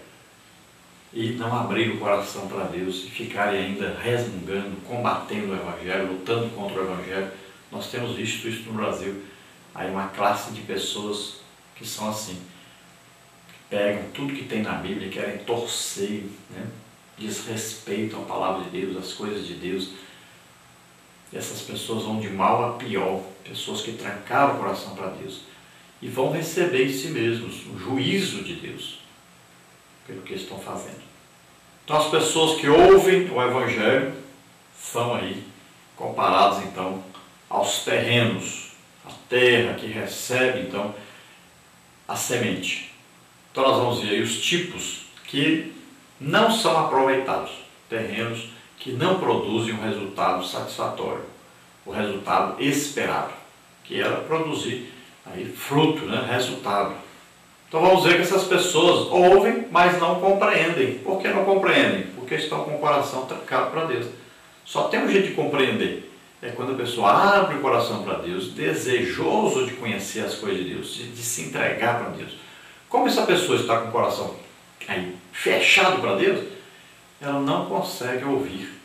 e não abrir o coração para Deus e ficarem ainda resmungando, combatendo o Evangelho, lutando contra o Evangelho. Nós temos visto isso no Brasil. Aí uma classe de pessoas que são assim, que pegam tudo que tem na Bíblia e querem torcer, né? Desrespeitam a palavra de Deus, as coisas de Deus. E essas pessoas vão de mal a pior, pessoas que trancaram o coração para Deus, e vão receber em si mesmos o juízo de Deus, pelo que estão fazendo. Então as pessoas que ouvem o Evangelho são aí comparadas então aos terrenos, a terra que recebe então a semente. Então nós vamos ver aí os tipos que não são aproveitados, terrenos que não produzem um resultado satisfatório, o resultado esperado, que era produzir aí fruto, né? Resultado. Então vamos ver que essas pessoas ouvem, mas não compreendem. Por que não compreendem? Porque estão com o coração trancado para Deus. Só tem um jeito de compreender, é quando a pessoa abre o coração para Deus, desejoso de conhecer as coisas de Deus, de se entregar para Deus. Como essa pessoa está com o coração aí fechado para Deus, ela não consegue ouvir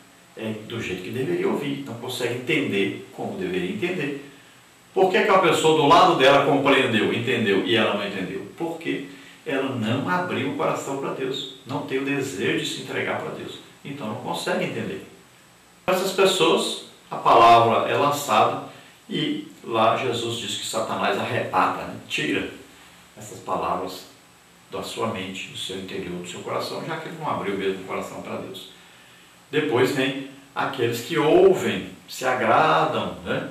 do jeito que deveria ouvir, não consegue entender como deveria entender. Por que aquela pessoa do lado dela compreendeu, entendeu e ela não entendeu? Porque ela não abriu o coração para Deus, não tem o desejo de se entregar para Deus, então não consegue entender. Essas pessoas, a palavra é lançada e lá Jesus diz que Satanás arrebata, né? Tira essas palavras da sua mente, do seu interior, do seu coração, já que ele não abriu mesmo o coração para Deus. Depois vem aqueles que ouvem, se agradam, né?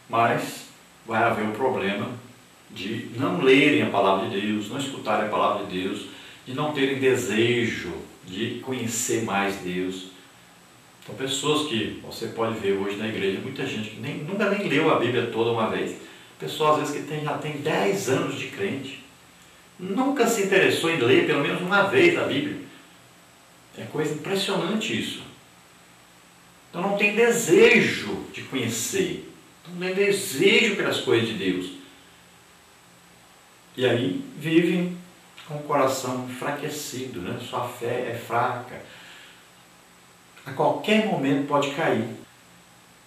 Mas vai haver o problema de não lerem a palavra de Deus, não escutarem a palavra de Deus, de não terem desejo de conhecer mais Deus. Então, pessoas que você pode ver hoje na igreja, muita gente que nunca nem leu a Bíblia toda uma vez. Pessoas, às vezes, que já tem 10 anos de crente, nunca se interessou em ler pelo menos uma vez a Bíblia. É coisa impressionante isso. Então, não tem desejo de conhecer, não tem desejo pelas coisas de Deus. E aí vivem com o coração enfraquecido, né? Sua fé é fraca. A qualquer momento pode cair.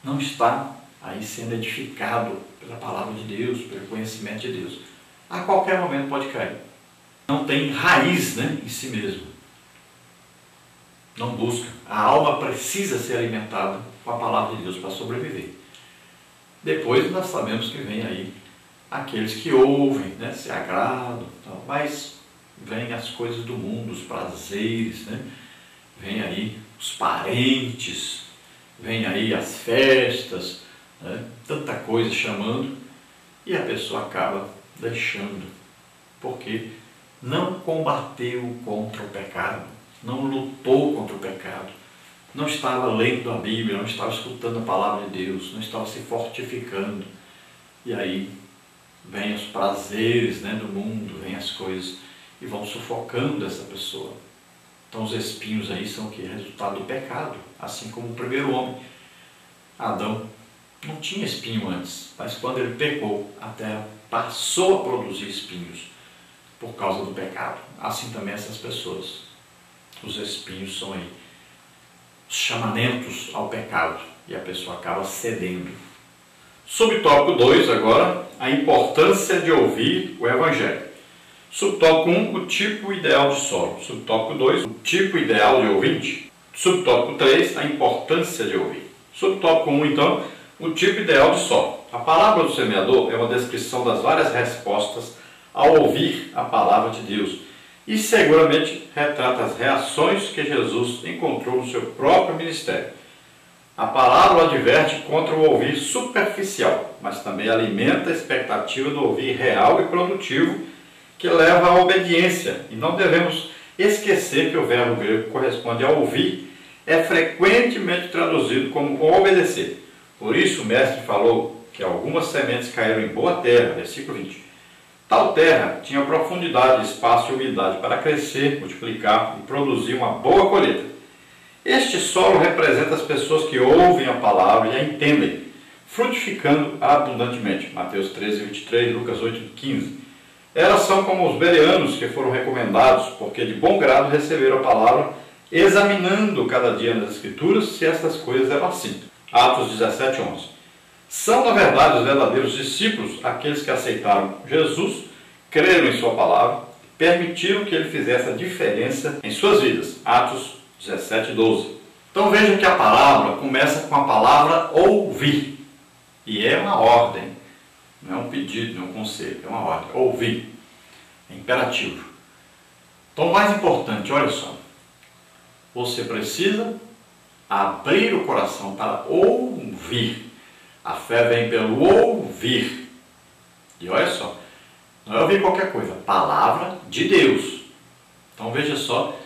Não está aí sendo edificado pela palavra de Deus, pelo conhecimento de Deus. A qualquer momento pode cair. Não tem raiz, né, em si mesmo. Não busca. A alma precisa ser alimentada com a palavra de Deus para sobreviver. Depois nós sabemos que vem aí aqueles que ouvem, né, se agradam, tal, mas vem as coisas do mundo, os prazeres, né? Vem aí os parentes, vem aí as festas, né? Tanta coisa chamando, e a pessoa acaba deixando, porque não combateu contra o pecado, não lutou contra o pecado, não estava lendo a Bíblia, não estava escutando a palavra de Deus, não estava se fortificando. E aí vem os prazeres, né, do mundo, vem as coisas e vão sufocando essa pessoa. Então os espinhos aí são o que? Resultado do pecado, assim como o primeiro homem. Adão não tinha espinho antes, mas quando ele pecou, a terra passou a produzir espinhos por causa do pecado. Assim também essas pessoas. Os espinhos são aí os chamamentos ao pecado e a pessoa acaba cedendo. Subtópico 2 agora, a importância de ouvir o Evangelho. Subtópico 1, o tipo ideal de solo. Subtópico 2, o tipo ideal de ouvinte. Subtópico 3, a importância de ouvir. Subtópico 1, então, o tipo ideal de solo. A palavra do semeador é uma descrição das várias respostas ao ouvir a palavra de Deus e seguramente retrata as reações que Jesus encontrou no seu próprio ministério. A palavra adverte contra o ouvir superficial, mas também alimenta a expectativa do ouvir real e produtivo, que leva à obediência. E não devemos esquecer que o verbo grego que corresponde a ouvir é frequentemente traduzido como obedecer. Por isso o mestre falou que algumas sementes caíram em boa terra, versículo 20. Tal terra tinha profundidade, espaço e umidade para crescer, multiplicar e produzir uma boa colheita. Este solo representa as pessoas que ouvem a palavra e a entendem, frutificando abundantemente. Mateus 13, 23, Lucas 8, 15. Elas são como os bereanos que foram recomendados, porque de bom grado receberam a palavra, examinando cada dia nas Escrituras se estas coisas eram assim. Atos 17, 11. São, na verdade, os verdadeiros discípulos, aqueles que aceitaram Jesus, creram em sua palavra, permitiram que ele fizesse a diferença em suas vidas. Atos 17, 12. Então vejam que a palavra começa com a palavra ouvir. E é uma ordem. Não é um pedido, não é um conselho, é uma ordem. Ouvir. É imperativo. Então o mais importante, olha só. Você precisa abrir o coração para ouvir. A fé vem pelo ouvir. E olha só, não é ouvir qualquer coisa, palavra de Deus. Então veja só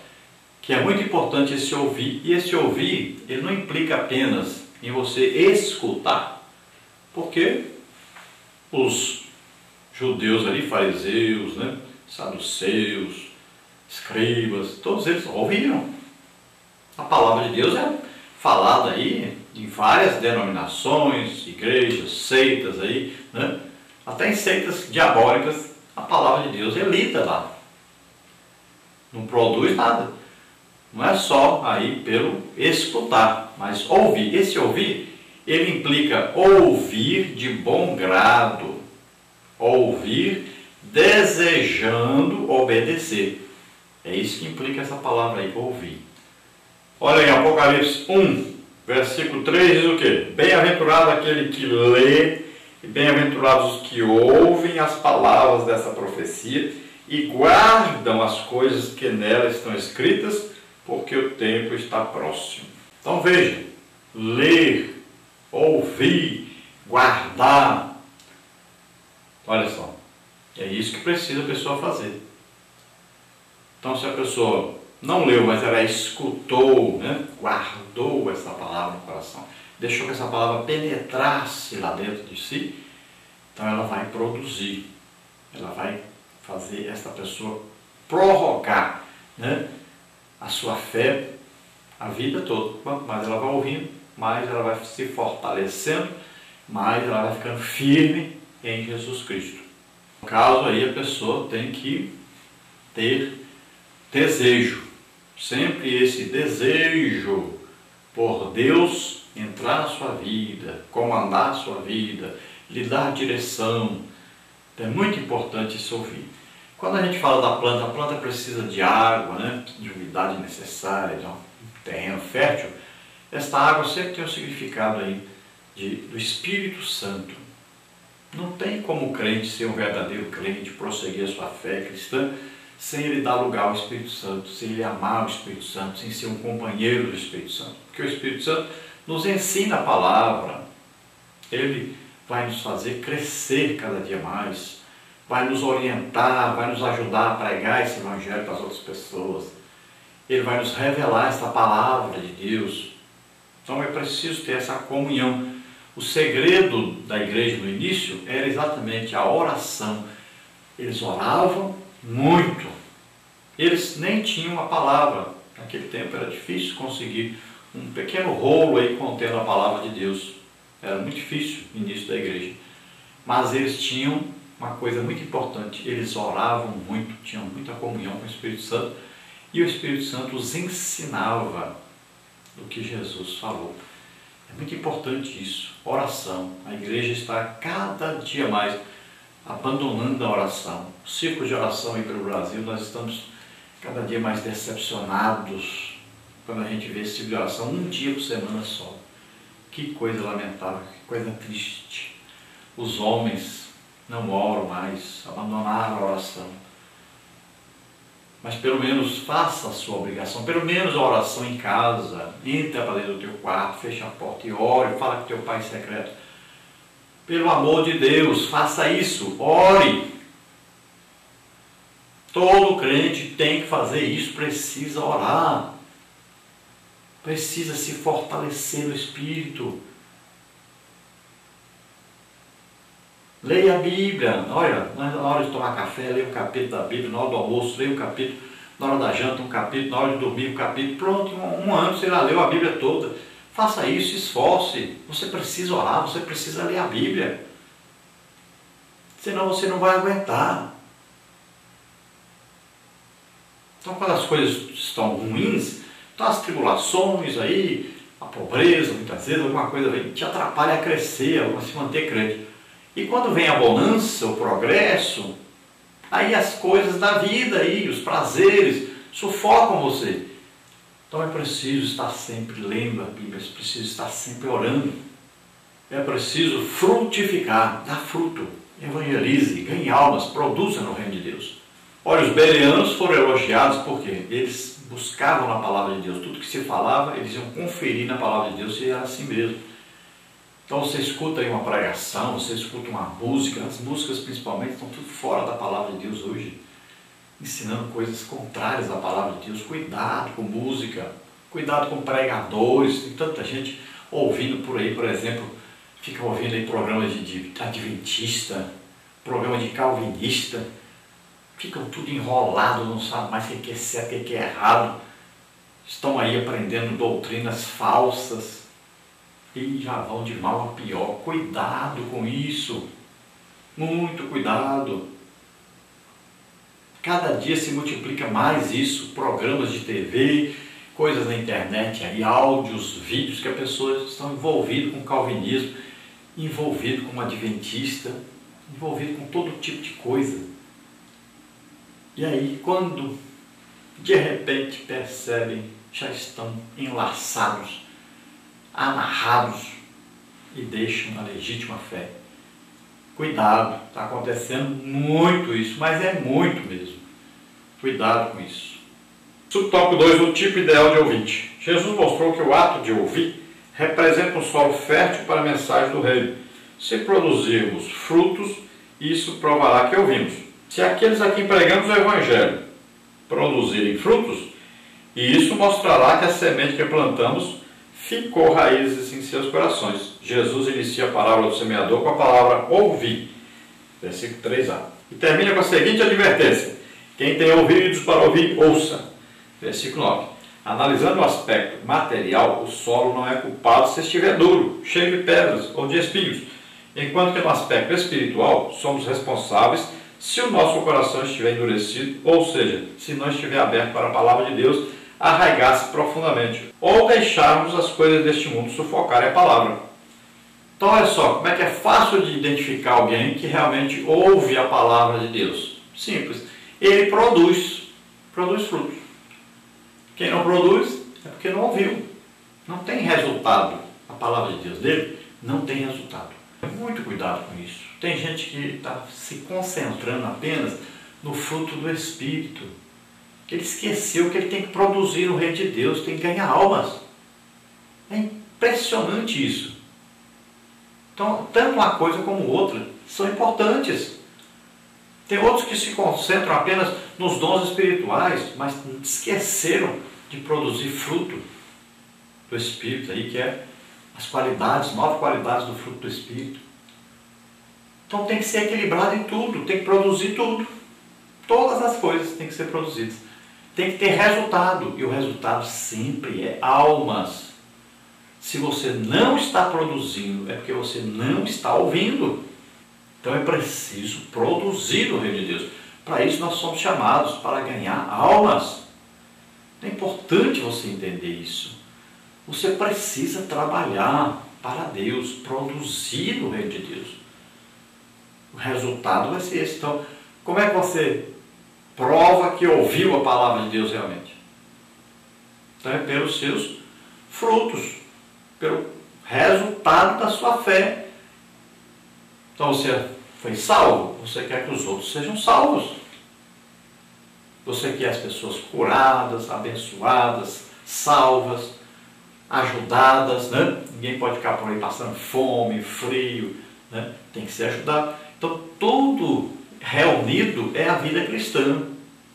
que é muito importante esse ouvir. E esse ouvir, ele não implica apenas em você escutar, porque os judeus ali, fariseus, né, saduceus, escribas, todos eles ouviram. A palavra de Deus é falada aí em várias denominações, igrejas, seitas aí, né? Até em seitas diabólicas, a palavra de Deus é lida lá. Não produz nada. Não é só aí pelo escutar, mas ouvir. Esse ouvir, ele implica ouvir de bom grado. Ouvir desejando obedecer. É isso que implica essa palavra aí, ouvir. Olha em Apocalipse 1, versículo 3 diz o quê? Bem-aventurado aquele que lê E bem-aventurados os que ouvem as palavras dessa profecia e guardam as coisas que nela estão escritas, porque o tempo está próximo. Então veja, ler, ouvir, guardar. Olha só, é isso que precisa a pessoa fazer. Então se a pessoa não leu, mas ela escutou, né? Guardou essa palavra no coração, deixou que essa palavra penetrasse lá dentro de si, então ela vai produzir, ela vai fazer essa pessoa prorrogar, né, a sua fé a vida toda. Quanto mais ela vai ouvindo, mais ela vai se fortalecendo, mais ela vai ficando firme em Jesus Cristo. No caso aí a pessoa tem que ter desejo, sempre esse desejo por Deus entrar na sua vida, comandar a sua vida, lhe dar direção. É muito importante isso ouvir. Quando a gente fala da planta, a planta precisa de água, né, de umidade necessária, de um terreno fértil. Esta água sempre tem um significado aí do Espírito Santo. Não tem como o crente ser um verdadeiro crente, prosseguir a sua fé cristã, sem ele dar lugar ao Espírito Santo, sem ele amar o Espírito Santo, sem ser um companheiro do Espírito Santo. Porque o Espírito Santo nos ensina a palavra, ele vai nos fazer crescer cada dia mais, vai nos orientar, vai nos ajudar a pregar esse Evangelho para as outras pessoas, ele vai nos revelar essa palavra de Deus. Então é preciso ter essa comunhão. O segredo da igreja no início era exatamente a oração. Eles oravam muito. Eles nem tinham a palavra. Naquele tempo era difícil conseguir um pequeno rolo aí contendo a palavra de Deus. Era muito difícil o início da igreja. Mas eles tinham uma coisa muito importante. Eles oravam muito, tinham muita comunhão com o Espírito Santo. E o Espírito Santo os ensinava o que Jesus falou. É muito importante isso. Oração. A igreja está cada dia mais abandonando a oração. O ciclo de oração aí pelo Brasil, nós estamos cada dia mais decepcionados quando a gente vê esse tipo de oração um dia por semana só. Que coisa lamentável, que coisa triste. Os homens não oram mais, abandonaram a oração. Mas pelo menos faça a sua obrigação, pelo menos a oração em casa. Entra para dentro do teu quarto, fecha a porta e ore, fala com teu Pai secreto. Pelo amor de Deus, faça isso, ore. Todo crente tem que fazer isso, precisa orar. Precisa se fortalecer no Espírito. Leia a Bíblia. Olha, na hora de tomar café, leia um capítulo da Bíblia. Na hora do almoço, leia um capítulo. Na hora da janta, um capítulo. Na hora de dormir, um capítulo. Pronto, um ano você já leu a Bíblia toda. Faça isso, esforce. Você precisa orar, você precisa ler a Bíblia. Senão você não vai aguentar. Então, quando as coisas estão ruins, então as tribulações aí, a pobreza, muitas vezes, alguma coisa vem, te atrapalha a crescer, a se manter crente. E quando vem a bonança, o progresso, aí as coisas da vida, aí, os prazeres, sufocam você. Então é preciso estar sempre lendo a Bíblia, é preciso estar sempre orando. É preciso frutificar, dar fruto, evangelize, ganhe almas, produza no reino de Deus. Olha, os bereanos foram elogiados porque eles buscavam na palavra de Deus. Tudo que se falava, eles iam conferir na palavra de Deus se era assim mesmo. Então você escuta aí uma pregação, você escuta uma música, as músicas principalmente estão tudo fora da palavra de Deus hoje, ensinando coisas contrárias à palavra de Deus. Cuidado com música, cuidado com pregadores, tem tanta gente ouvindo por aí, por exemplo, fica ouvindo aí programas de adventista, programa de calvinista, ficam tudo enrolado, não sabem mais o que é certo, o que é errado, estão aí aprendendo doutrinas falsas, e já vão de mal a pior. Cuidado com isso, muito cuidado. Cada dia se multiplica mais isso, programas de TV, coisas na internet, aí, áudios, vídeos que as pessoas estão envolvidas com calvinismo, envolvidas com adventista, envolvidas com todo tipo de coisa. E aí, quando de repente percebem, já estão enlaçados, amarrados e deixam a legítima fé Cuidado, está acontecendo muito isso, mas é muito mesmo. Cuidado com isso. Subtópico 2, o tipo ideal de ouvinte. Jesus mostrou que o ato de ouvir representa um solo fértil para a mensagem do reino. Se produzirmos frutos, isso provará que ouvimos. Se aqueles a quem pregamos o Evangelho produzirem frutos, isso mostrará que a semente que plantamos ficou raízes em seus corações. Jesus inicia a parábola do semeador com a palavra ouvir, versículo 3a. E termina com a seguinte advertência: quem tem ouvidos para ouvir, ouça. Versículo 9. Analisando o aspecto material, o solo não é culpado se estiver duro, cheio de pedras ou de espinhos, enquanto que no aspecto espiritual somos responsáveis se o nosso coração estiver endurecido, ou seja, se não estiver aberto para a palavra de Deus, arraigar-se profundamente, ou deixarmos as coisas deste mundo sufocarem a palavra. Então olha só, como é que é fácil de identificar alguém que realmente ouve a palavra de Deus? Simples, ele produz frutos. Quem não produz é porque não ouviu. Não tem resultado. A palavra de Deus dele não tem resultado. Muito cuidado com isso. Tem gente que está se concentrando apenas no fruto do Espírito. Ele esqueceu que ele tem que produzir no reino de Deus, tem que ganhar almas. É impressionante isso. Então, tanto uma coisa como outra são importantes. Tem outros que se concentram apenas nos dons espirituais, mas esqueceram de produzir fruto do Espírito, aí, que é as qualidades, 9 qualidades do fruto do Espírito. Então tem que ser equilibrado em tudo, tem que produzir tudo. Todas as coisas têm que ser produzidas. Tem que ter resultado, e o resultado sempre é almas. Se você não está produzindo, é porque você não está ouvindo. Então é preciso produzir o reino de Deus. Para isso nós somos chamados, para ganhar almas. É importante você entender isso. Você precisa trabalhar para Deus, produzir no reino de Deus. O resultado vai ser esse. Então, como é que você prova que ouviu a palavra de Deus realmente? Então é pelos seus frutos, pelo resultado da sua fé. Então você foi salvo, você quer que os outros sejam salvos. Você quer as pessoas curadas, abençoadas, salvas, ajudadas, né? Ninguém pode ficar por aí passando fome, frio, né? Tem que ser ajudado. Então tudo reunido é a vida cristã.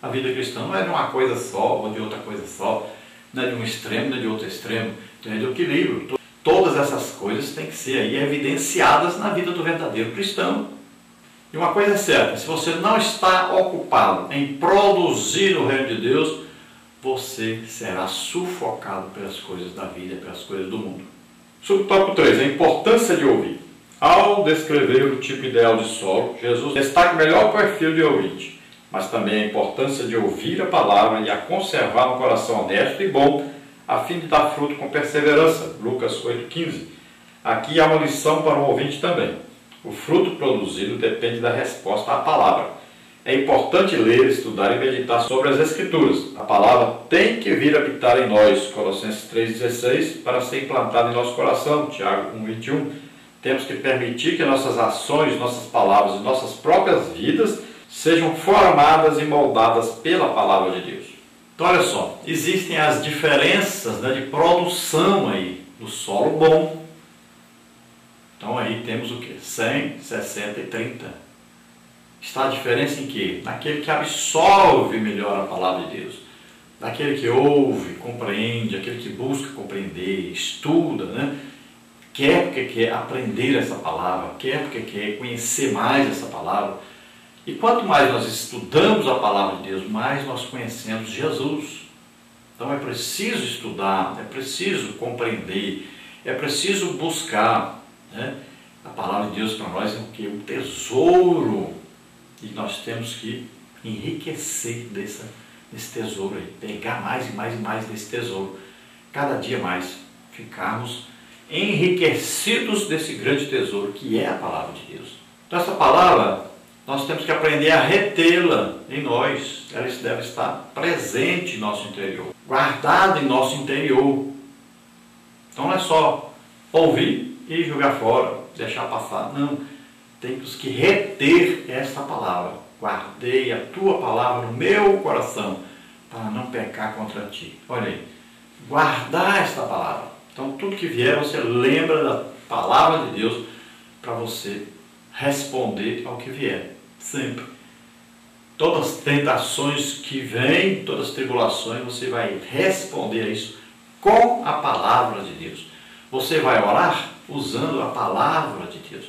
A vida cristã não é de uma coisa só ou de outra coisa só, não é de um extremo, não é de outro extremo, então é de equilíbrio. Todas essas coisas têm que ser aí evidenciadas na vida do verdadeiro cristão. E uma coisa é certa, se você não está ocupado em produzir o reino de Deus, você será sufocado pelas coisas da vida, pelas coisas do mundo. Subtópico 3, a importância de ouvir. Ao descrever o tipo ideal de solo, Jesus destaca o melhor perfil de ouvinte, mas também a importância de ouvir a palavra e a conservar no coração honesto e bom, a fim de dar fruto com perseverança. Lucas 8,15. Aqui há uma lição para o ouvinte também. O fruto produzido depende da resposta à palavra. É importante ler, estudar e meditar sobre as Escrituras. A palavra tem que vir habitar em nós, Colossenses 3,16, para ser implantada em nosso coração, Tiago 1,21. Temos que permitir que nossas ações, nossas palavras e nossas próprias vidas sejam formadas e moldadas pela palavra de Deus. Então olha só, existem as diferenças, né, de produção aí do solo bom. Então aí temos o que? 100, 60 e 30. Está a diferença em quê? Naquele que absorve melhor a palavra de Deus. Naquele que ouve, compreende, aquele que busca compreender, estuda, né? Quer porque quer aprender essa palavra, quer porque quer conhecer mais essa palavra. E quanto mais nós estudamos a palavra de Deus, mais nós conhecemos Jesus. Então é preciso estudar, é preciso compreender, é preciso buscar, né? A palavra de Deus para nós é o que? Um tesouro. E nós temos que enriquecer desse tesouro aí, pegar mais e mais e mais desse tesouro. Cada dia mais ficarmos enriquecidos desse grande tesouro que é a palavra de Deus. Então essa palavra, nós temos que aprender a retê-la em nós. Ela deve estar presente em nosso interior, guardada em nosso interior. Então não é só ouvir e jogar fora, deixar passar. Não. temos que reter esta palavra. Guardei a tua palavra no meu coração, para não pecar contra ti. Olha aí, guardar esta palavra. Então, tudo que vier, você lembra da palavra de Deus, para você responder ao que vier, sempre. Todas as tentações que vêm, todas as tribulações, você vai responder a isso com a palavra de Deus. Você vai orar usando a palavra de Deus.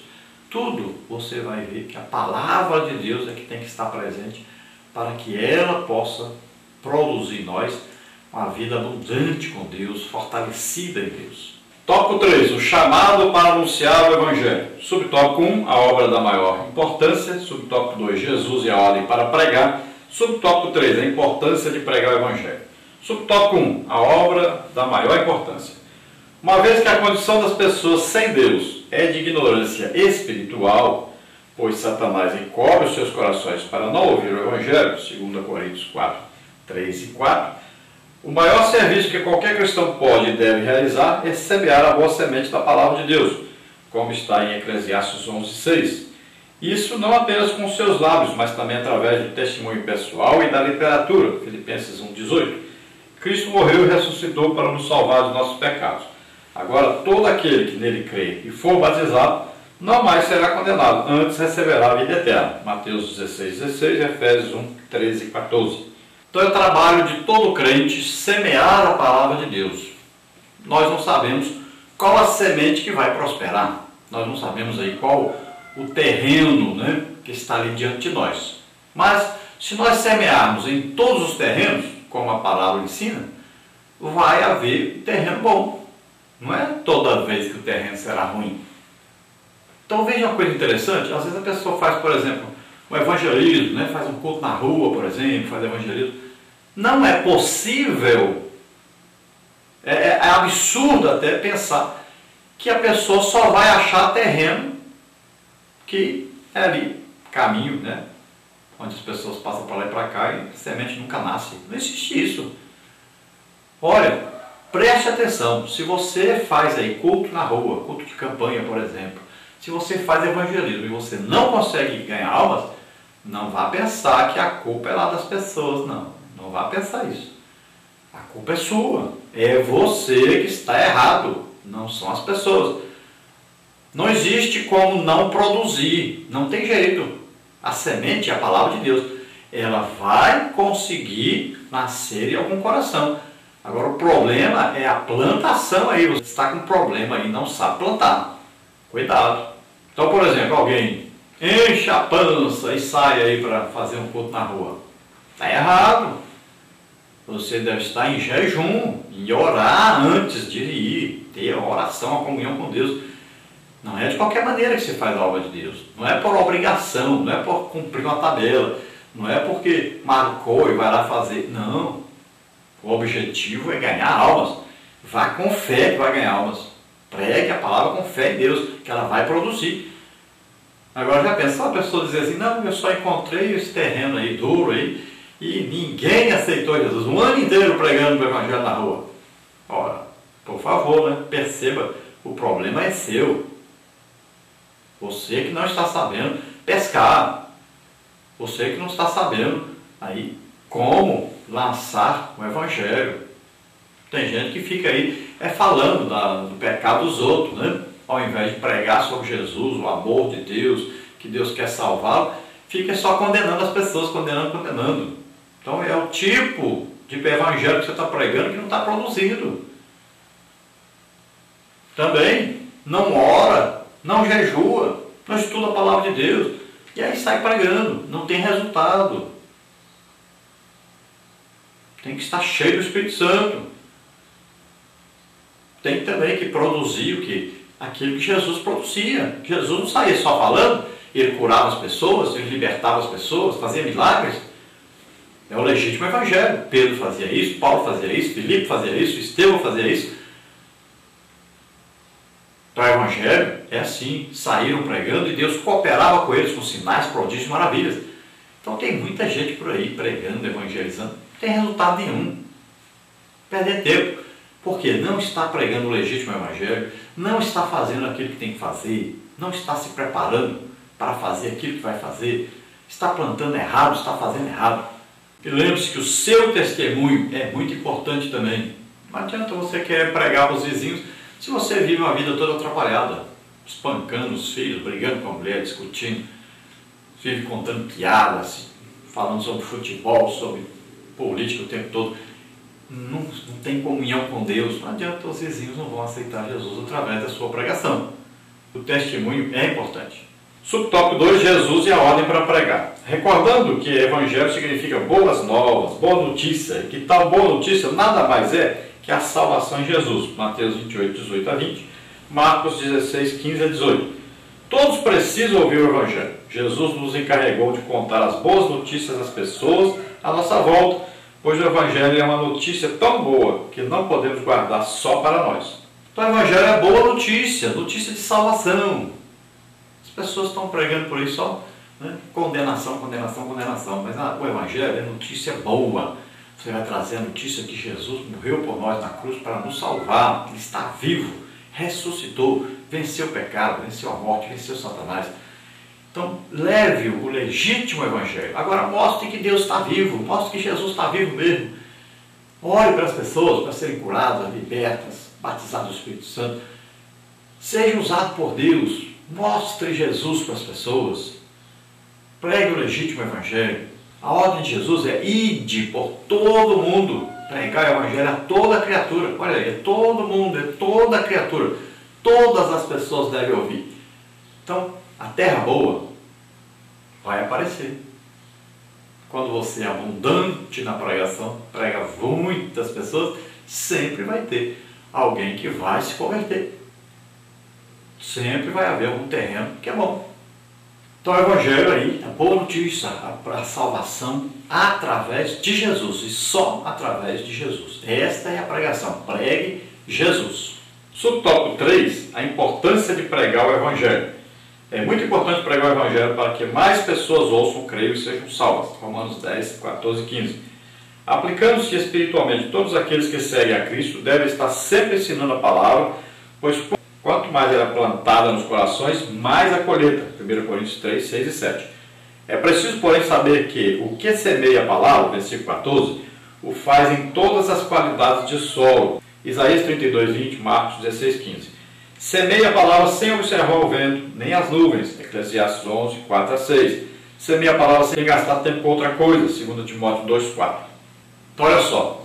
Tudo você vai ver que a palavra de Deus é que tem que estar presente para que ela possa produzir em nós uma vida abundante com Deus, fortalecida em Deus. Tópico 3, o chamado para anunciar o Evangelho. Subtópico 1, a obra da maior importância. Subtópico 2, Jesus e a ordem para pregar. Subtópico 3, a importância de pregar o Evangelho. Subtópico 1, a obra da maior importância. Uma vez que a condição das pessoas sem Deus é de ignorância espiritual, pois Satanás encobre os seus corações para não ouvir o Evangelho, 2 Coríntios 4, 3 e 4, o maior serviço que qualquer cristão pode e deve realizar é semear a boa semente da palavra de Deus, como está em Eclesiastes 11, 6. Isso não apenas com seus lábios, mas também através do testemunho pessoal e da literatura, Filipenses 1, 18. Cristo morreu e ressuscitou para nos salvar dos nossos pecados. Agora, todo aquele que nele crê e for batizado, não mais será condenado, antes receberá a vida eterna. Mateus 16, 16, Efésios 1, 13 e 14. Então é o trabalho de todo crente semear a palavra de Deus. Nós não sabemos qual a semente que vai prosperar. Nós não sabemos aí qual o terreno, né, que está ali diante de nós. Mas se nós semearmos em todos os terrenos, como a palavra ensina, vai haver terreno bom. Não é toda vez que o terreno será ruim. Então veja uma coisa interessante. Às vezes a pessoa faz, por exemplo, um evangelismo, né, faz um culto na rua, por exemplo, faz evangelismo. Não é possível, é absurdo até pensar que a pessoa só vai achar terreno que é ali, caminho, né? Onde as pessoas passam para lá e para cá e a semente nunca nasce. Não existe isso. Olha, preste atenção, se você faz aí culto na rua, culto de campanha, por exemplo, se você faz evangelismo e você não consegue ganhar almas, não vá pensar que a culpa é lá das pessoas, não. Não vá pensar isso. A culpa é sua. É você que está errado. Não são as pessoas. Não existe como não produzir. Não tem jeito. A semente é a palavra de Deus. Ela vai conseguir nascer em algum coração. Agora o problema é a plantação aí. Você está com um problema aí e não sabe plantar. Cuidado. Então, por exemplo, alguém enche a pança e sai aí para fazer um culto na rua. Está errado. Você deve estar em jejum e orar antes de ir, ter a oração, a comunhão com Deus. Não é de qualquer maneira que se faz a obra de Deus. Não é por obrigação, não é por cumprir uma tabela, não é porque marcou e vai lá fazer. Não. O objetivo é ganhar almas. Vá com fé que vai ganhar almas. Pregue a palavra com fé em Deus, que ela vai produzir. Agora já pensou a pessoa dizer assim, não, eu só encontrei esse terreno aí, duro aí, e ninguém aceitou Jesus, um ano inteiro pregando o Evangelho na rua. Ora, por favor, né? Perceba, o problema é seu. Você que não está sabendo pescar. Você que não está sabendo aí como lançar o Evangelho. Tem gente que fica aí falando do pecado dos outros, né? Ao invés de pregar sobre Jesus, o amor de Deus, que Deus quer salvá-lo, fica só condenando as pessoas, condenando. Então é o tipo de evangelho que você está pregando que não está produzindo. Também não ora, não jejua, não estuda a palavra de Deus. E aí sai pregando, não tem resultado. Tem que estar cheio do Espírito Santo. Tem também que produzir o quê? Aquilo que Jesus produzia. Jesus não saía só falando, ele curava as pessoas, ele libertava as pessoas, fazia milagres. É o legítimo evangelho. Pedro fazia isso, Paulo fazia isso, Filipe fazia isso, Estevão fazia isso. Então o evangelho é assim, saíram pregando e Deus cooperava com eles com sinais, prodígios e maravilhas. Então tem muita gente por aí pregando, evangelizando, não tem resultado nenhum. Perder tempo, porque não está pregando o legítimo evangelho, não está fazendo aquilo que tem que fazer, não está se preparando. para fazer aquilo que vai fazer, está plantando errado, está fazendo errado. E lembre-se que o seu testemunho é muito importante também. Não adianta você querer pregar para os vizinhos se você vive uma vida toda atrapalhada, espancando os filhos, brigando com a mulher, discutindo, vive contando piadas, falando sobre futebol, sobre política o tempo todo. Não tem comunhão com Deus. Não adianta, os vizinhos não vão aceitar Jesus através da sua pregação. O testemunho é importante. Subtópico 2, Jesus e a ordem para pregar. Recordando que evangelho significa boas novas, boa notícia, e que tal boa notícia nada mais é que a salvação em Jesus. Mateus 28, 18 a 20, Marcos 16, 15 a 18. Todos precisam ouvir o evangelho. Jesus nos encarregou de contar as boas notícias às pessoas à nossa volta, pois o evangelho é uma notícia tão boa que não podemos guardar só para nós. Então o evangelho é boa notícia, notícia de salvação. As pessoas estão pregando por aí só, né? Condenação, condenação, condenação. Mas o evangelho é notícia boa. Você vai trazer a notícia que Jesus morreu por nós na cruz para nos salvar. Ele está vivo, ressuscitou, venceu o pecado, venceu a morte, venceu Satanás. Então, leve o legítimo evangelho. Agora, mostre que Deus está vivo, mostre que Jesus está vivo mesmo. Ore para as pessoas para serem curadas, libertas, batizadas do Espírito Santo. Seja usado por Deus. Mostre Jesus para as pessoas. Pregue o legítimo evangelho. A ordem de Jesus é ide por todo mundo. Pregar o evangelho a toda criatura. Olha aí, é todo mundo, é toda criatura. Todas as pessoas devem ouvir. Então, a terra boa vai aparecer. Quando você é abundante na pregação, prega muitas pessoas, sempre vai ter alguém que vai se converter. Sempre vai haver algum terreno que é bom. Então o evangelho aí, a boa notícia para a salvação através de Jesus e só através de Jesus. Esta é a pregação. Pregue Jesus. Subtópico 3, a importância de pregar o evangelho. É muito importante pregar o evangelho para que mais pessoas ouçam, creiam e sejam salvas. Romanos 10, 14 e 15. Aplicando-se espiritualmente, todos aqueles que seguem a Cristo devem estar sempre ensinando a palavra, pois quanto mais ela é plantada nos corações, mais a colheita. 1 Coríntios 3, 6 e 7. É preciso, porém, saber que o que semeia a palavra, versículo 14, o faz em todas as qualidades de solo. Isaías 32, 20, Marcos 16, 15. Semeia a palavra sem observar o vento, nem as nuvens. Eclesiastes 11, 4 a 6. Semeia a palavra sem gastar tempo com outra coisa. 2 Timóteo 2, 4. Então, olha só.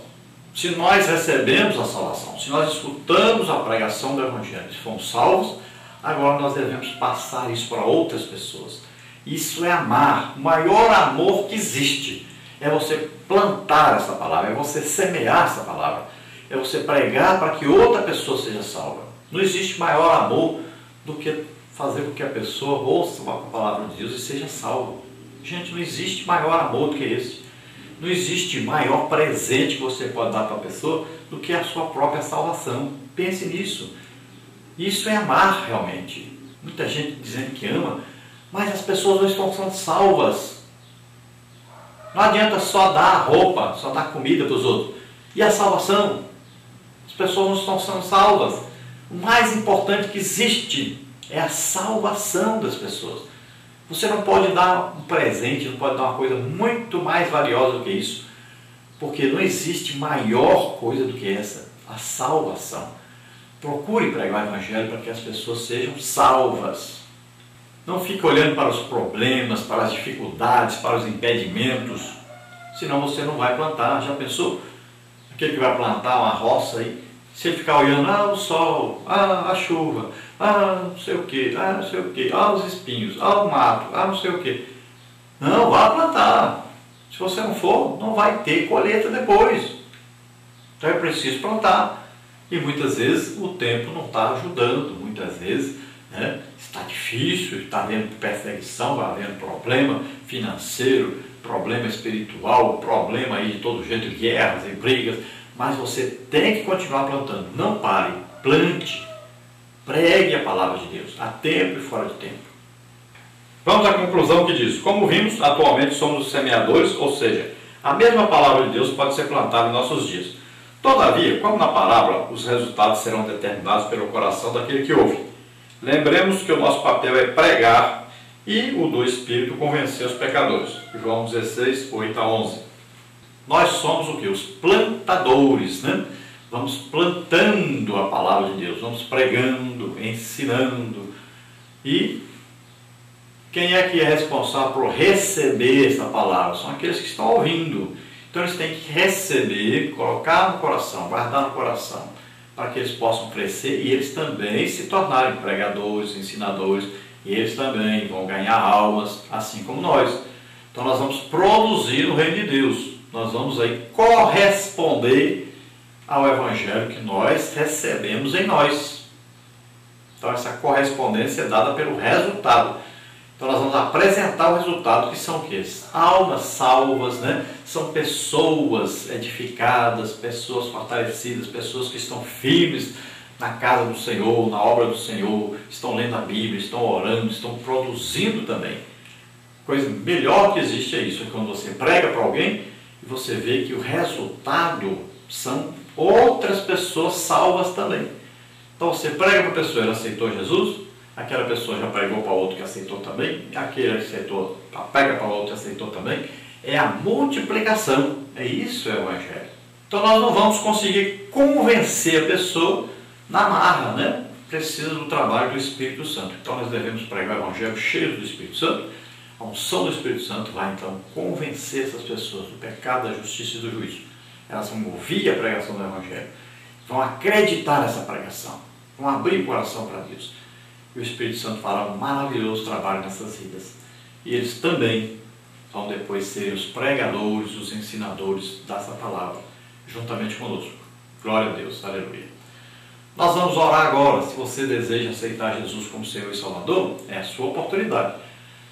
Se nós recebemos a salvação, se nós escutamos a pregação do evangelho e fomos salvos, agora nós devemos passar isso para outras pessoas. Isso é amar. O maior amor que existe é você plantar essa palavra, é você semear essa palavra, é você pregar para que outra pessoa seja salva. Não existe maior amor do que fazer com que a pessoa ouça a palavra de Deus e seja salva. Gente, não existe maior amor do que esse. Não existe maior presente que você pode dar para a pessoa do que a sua própria salvação. Pense nisso. Isso é amar realmente. Muita gente dizendo que ama, mas as pessoas não estão sendo salvas. Não adianta só dar roupa, só dar comida para os outros. E a salvação? As pessoas não estão sendo salvas. O mais importante que existe é a salvação das pessoas. Você não pode dar um presente, não pode dar uma coisa muito mais valiosa do que isso, porque não existe maior coisa do que essa, a salvação. Procure pregar o evangelho para que as pessoas sejam salvas. Não fique olhando para os problemas, para as dificuldades, para os impedimentos, senão você não vai plantar. Já pensou? Aquele que vai plantar uma roça aí, se ele ficar olhando, o sol, a chuva, não sei o que, não sei o que, os espinhos, o mato, não sei o que. Não, vá plantar. Se você não for, não vai ter colheita depois. Então é preciso plantar. E muitas vezes o tempo não está ajudando, muitas vezes está difícil, está havendo perseguição, vai havendo problema financeiro, problema espiritual, problema aí de todo jeito, guerras e brigas. Mas você tem que continuar plantando. Não pare, plante. Pregue a palavra de Deus, a tempo e fora de tempo. Vamos à conclusão que diz: como vimos, atualmente somos os semeadores, ou seja, a mesma palavra de Deus pode ser plantada em nossos dias. Todavia, como na palavra, os resultados serão determinados pelo coração daquele que ouve. Lembremos que o nosso papel é pregar e o do Espírito convencer os pecadores. João 16, 8 a 11. Nós somos o que? Os plantadores, né? Vamos plantando a palavra de Deus, vamos pregando, ensinando. E quem é que é responsável por receber essa palavra? São aqueles que estão ouvindo. Então eles têm que receber, colocar no coração, guardar no coração, para que eles possam crescer e eles também se tornarem pregadores, ensinadores, e eles também vão ganhar almas, assim como nós. Então nós vamos produzir o reino de Deus, nós vamos aí corresponder ao Evangelho que nós recebemos em nós. Então essa correspondência é dada pelo resultado. Então nós vamos apresentar o resultado, que são o quê? Almas salvas, né? São pessoas edificadas, pessoas fortalecidas, pessoas que estão firmes na casa do Senhor, na obra do Senhor, estão lendo a Bíblia, estão orando, estão produzindo também. Coisa melhor que existe é isso, é quando você prega para alguém e você vê que o resultado são outras pessoas salvas também. Então você prega para a pessoa, ela aceitou Jesus, aquela pessoa já pregou para outro que aceitou também, aquele que aceitou, prega para outro que aceitou também. É a multiplicação, é isso é o Evangelho. Então nós não vamos conseguir convencer a pessoa na marra, né? Precisa do trabalho do Espírito Santo. Então nós devemos pregar o Evangelho cheio do Espírito Santo. A unção do Espírito Santo vai então convencer essas pessoas do pecado, da justiça e do juízo. Elas vão ouvir a pregação do Evangelho, vão acreditar nessa pregação, vão abrir o coração para Deus. E o Espírito Santo fará um maravilhoso trabalho nessas vidas. E eles também vão depois ser os pregadores, os ensinadores dessa palavra, juntamente conosco. Glória a Deus, aleluia. Nós vamos orar agora. Se você deseja aceitar Jesus como Senhor e Salvador, é a sua oportunidade.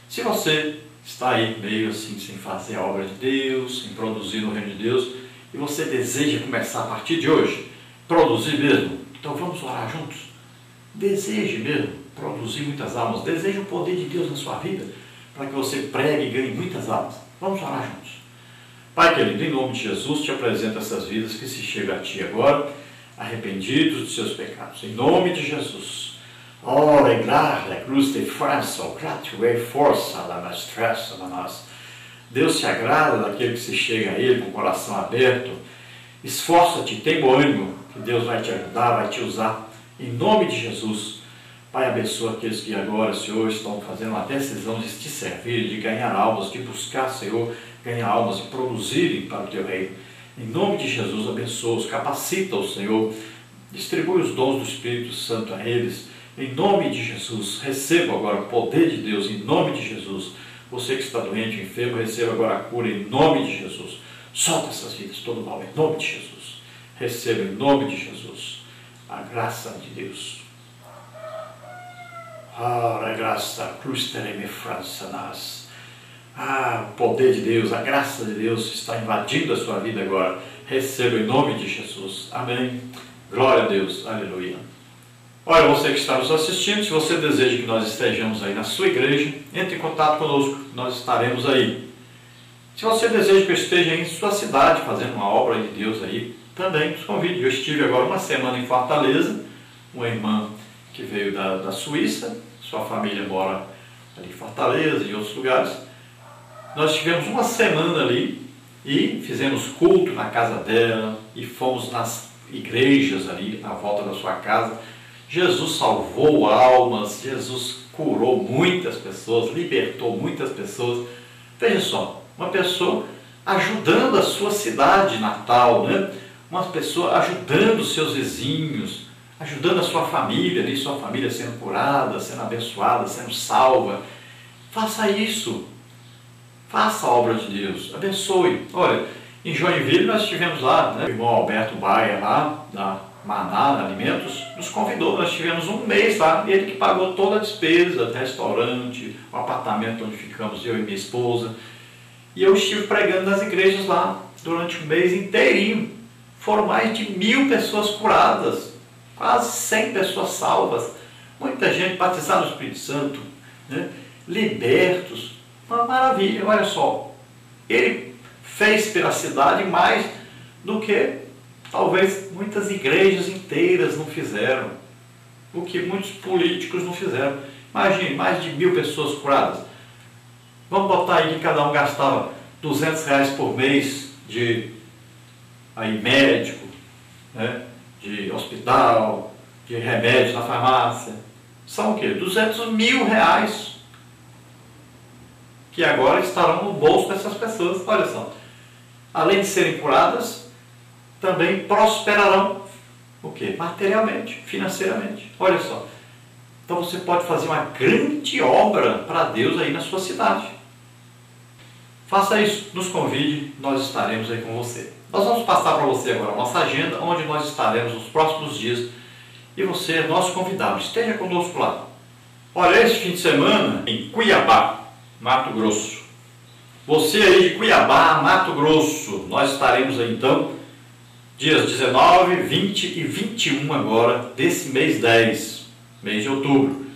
Se você está aí meio assim, sem fazer a obra de Deus, sem produzir no reino de Deus, e você deseja começar a partir de hoje, produzir mesmo, então vamos orar juntos. Deseje mesmo produzir muitas almas, deseje o poder de Deus na sua vida, para que você pregue e ganhe muitas almas. Vamos orar juntos. Pai querido, em nome de Jesus, te apresento essas vidas que se chegam a Ti agora, arrependidos dos seus pecados. Em nome de Jesus. Oh, reglar, la cruz de França, o gratuito força, la mastressa na nós. Deus se agrada daquele que se chega a Ele com o coração aberto. Esforça-te, tem bom ânimo, que Deus vai te ajudar, vai te usar. Em nome de Jesus. Pai, abençoa aqueles que agora, Senhor, estão fazendo uma decisão de te servir, de ganhar almas, de buscar, Senhor, ganhar almas e produzirem para o Teu reino. Em nome de Jesus, abençoa-os, capacita-os, Senhor, distribui os dons do Espírito Santo a eles. Em nome de Jesus, receba agora o poder de Deus, em nome de Jesus. Você que está doente, enfermo, receba agora a cura, em nome de Jesus. Solta essas vidas, todo mal, em nome de Jesus. Receba, em nome de Jesus, a graça de Deus. A graça, cruz tereme França nas. O poder de Deus, a graça de Deus está invadindo a sua vida agora. Receba em nome de Jesus. Amém. Glória a Deus. Aleluia. Olha, você que está nos assistindo, se você deseja que nós estejamos aí na sua igreja, entre em contato conosco, nós estaremos aí. Se você deseja que eu esteja aí em sua cidade, fazendo uma obra de Deus aí, também nos convido. Eu estive agora uma semana em Fortaleza, uma irmã que veio da Suíça, sua família mora ali em Fortaleza e em outros lugares. Nós tivemos uma semana ali e fizemos culto na casa dela e fomos nas igrejas ali à volta da sua casa. Jesus salvou almas, Jesus curou muitas pessoas, libertou muitas pessoas. Veja só, uma pessoa ajudando a sua cidade natal, né? Uma pessoa ajudando os seus vizinhos, ajudando a sua família, ali, sua família sendo curada, sendo abençoada, sendo salva. Faça isso. Faça a obra de Deus. Abençoe. Olha, em Joinville nós estivemos lá, né? O irmão Alberto Baia lá, da Maná Alimentos, nos convidou. Nós tivemos um mês lá, e ele que pagou toda a despesa, restaurante, o apartamento onde ficamos, eu e minha esposa. E eu estive pregando nas igrejas lá, durante um mês inteirinho. Foram mais de 1000 pessoas curadas, quase 100 pessoas salvas, muita gente batizada no Espírito Santo, né? Libertos. Uma maravilha, olha só. Ele fez pela cidade mais do que talvez muitas igrejas inteiras não fizeram. o que muitos políticos não fizeram. Imagine, mais de 1000 pessoas curadas. Vamos botar aí que cada um gastava R$200 por mês de médico, né, de hospital, de remédios na farmácia. São o quê? R$200 mil que agora estarão no bolso dessas pessoas. Olha só, além de serem curadas, também prosperarão o quê? Materialmente, financeiramente. Olha só. Então você pode fazer uma grande obra para Deus aí na sua cidade. Faça isso, nos convide, nós estaremos aí com você. Nós vamos passar para você agora a nossa agenda, onde nós estaremos nos próximos dias. E você é nosso convidado, esteja conosco lá. Olha, esse fim de semana em Cuiabá, Mato Grosso. Você aí de Cuiabá, Mato Grosso, nós estaremos aí então dias 19, 20 e 21 agora desse mês 10, mês de outubro.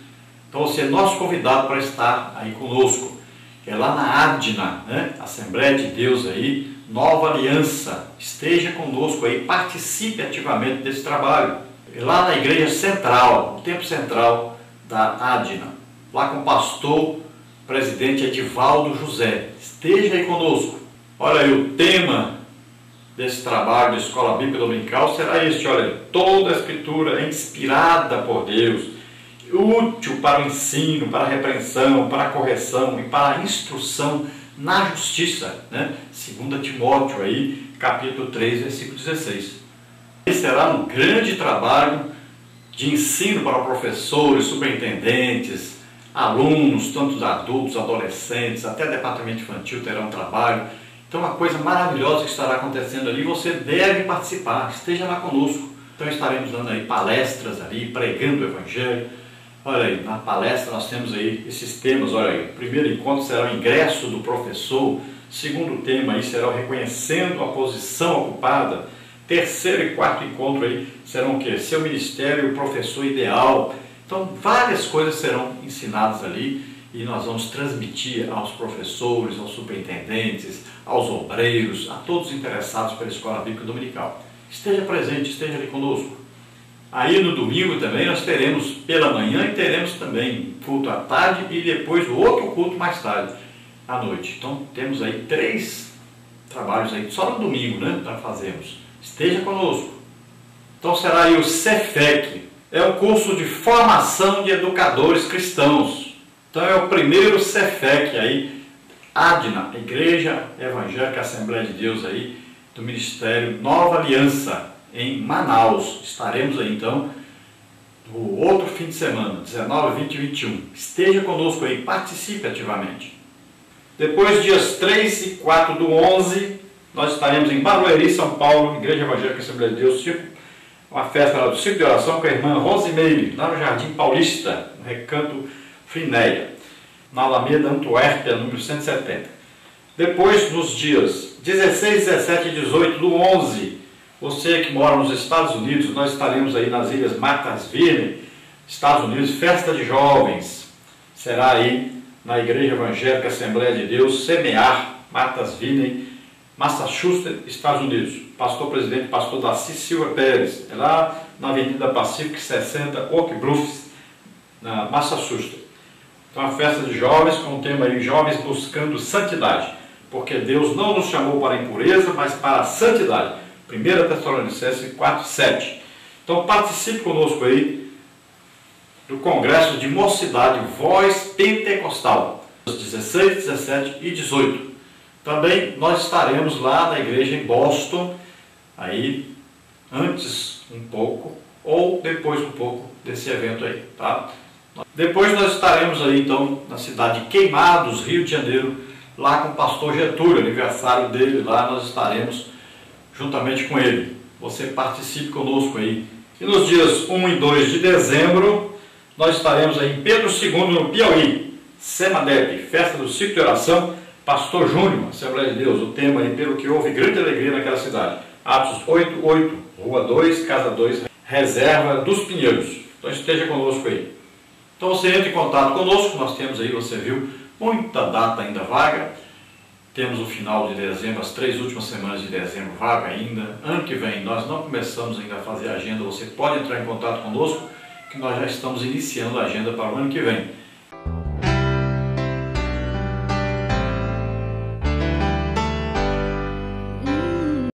Então você é nosso convidado para estar aí conosco. É lá na Adna, né? Assembleia de Deus aí, Nova Aliança. Esteja conosco aí, participe ativamente desse trabalho. É lá na igreja central, no templo central da Adna. Lá com o pastor presidente Edivaldo José. Esteja aí conosco. Olha aí, o tema desse trabalho de Escola Bíblica Dominical será este, olha, toda a Escritura é inspirada por Deus, útil para o ensino, para a repreensão, para a correção e para a instrução na justiça, né? 2 Timóteo aí, capítulo 3, versículo 16. Esse será um grande trabalho de ensino para professores, superintendentes, alunos, tanto adultos, adolescentes, até departamento infantil terão trabalho. Então, uma coisa maravilhosa que estará acontecendo ali, você deve participar, esteja lá conosco. Então, estaremos dando aí palestras ali, pregando o Evangelho. Olha aí, na palestra nós temos aí esses temas, olha aí, o primeiro encontro será o ingresso do professor, segundo tema aí será o reconhecendo a posição ocupada, terceiro e quarto encontro aí serão o quê? Seu ministério, o professor ideal. Então, várias coisas serão ensinadas ali e nós vamos transmitir aos professores, aos superintendentes, aos obreiros, a todos interessados pela Escola Bíblica Dominical. Esteja presente, esteja ali conosco. Aí no domingo também nós teremos pela manhã e teremos também culto à tarde e depois o outro culto mais tarde, à noite. Então temos aí 3 trabalhos aí, só no domingo, né, para fazermos. Esteja conosco. Então será aí o Cefec, é um curso de formação de educadores cristãos. Então é o primeiro Cefec aí, Adna, Igreja Evangélica Assembleia de Deus aí, do Ministério Nova Aliança, em Manaus. Estaremos aí então no outro fim de semana, 19, 20 e 21. Esteja conosco aí, participe ativamente. Depois, dias 3 e 4 do 11, nós estaremos em Barueri, São Paulo, Igreja Evangélica Assembleia de Deus, uma festa lá do Círculo de Oração com a irmã Rosimeire, lá no Jardim Paulista, no Recanto Frinéia, na Alameda Antuérpia, número 170. Depois, nos dias 16, 17 e 18 do 11, você que mora nos Estados Unidos, nós estaremos aí nas Ilhas Martha's Vineyard, Estados Unidos, festa de jovens. Será aí na Igreja Evangélica Assembleia de Deus, Semear, Martha's Vineyard, Massachusetts, Estados Unidos. Pastor presidente, pastor Darcy Silva Pérez, é lá na Avenida Pacific 60, Oak Bluffs, na Massachusetts. Então, a festa de jovens com o tema aí, Jovens Buscando Santidade, porque Deus não nos chamou para a impureza, mas para a santidade. 1 Tessalonicenses 4:7. Então participe conosco aí do Congresso de Mocidade Voz Pentecostal, 16, 17 e 18. Também nós estaremos lá na igreja em Boston, aí antes um pouco ou depois um pouco desse evento aí, tá? Depois nós estaremos aí então na cidade de Queimados, Rio de Janeiro, lá com o pastor Getúlio, aniversário dele, lá nós estaremos juntamente com ele. Você participe conosco aí. E nos dias 1 e 2 de dezembro, nós estaremos aí em Pedro II, no Piauí, Semadep, festa do Círculo de Oração, Pastor Júnior, Assembleia de Deus. O tema aí, pelo que houve grande alegria naquela cidade. Atos 8:8, Rua 2, Casa 2, Reserva dos Pinheiros. Então esteja conosco aí. Então você entra em contato conosco, nós temos aí, você viu, muita data ainda vaga. Temos o final de dezembro, as 3 últimas semanas de dezembro vaga ainda. Ano que vem nós não começamos ainda a fazer a agenda, você pode entrar em contato conosco, que nós já estamos iniciando a agenda para o ano que vem.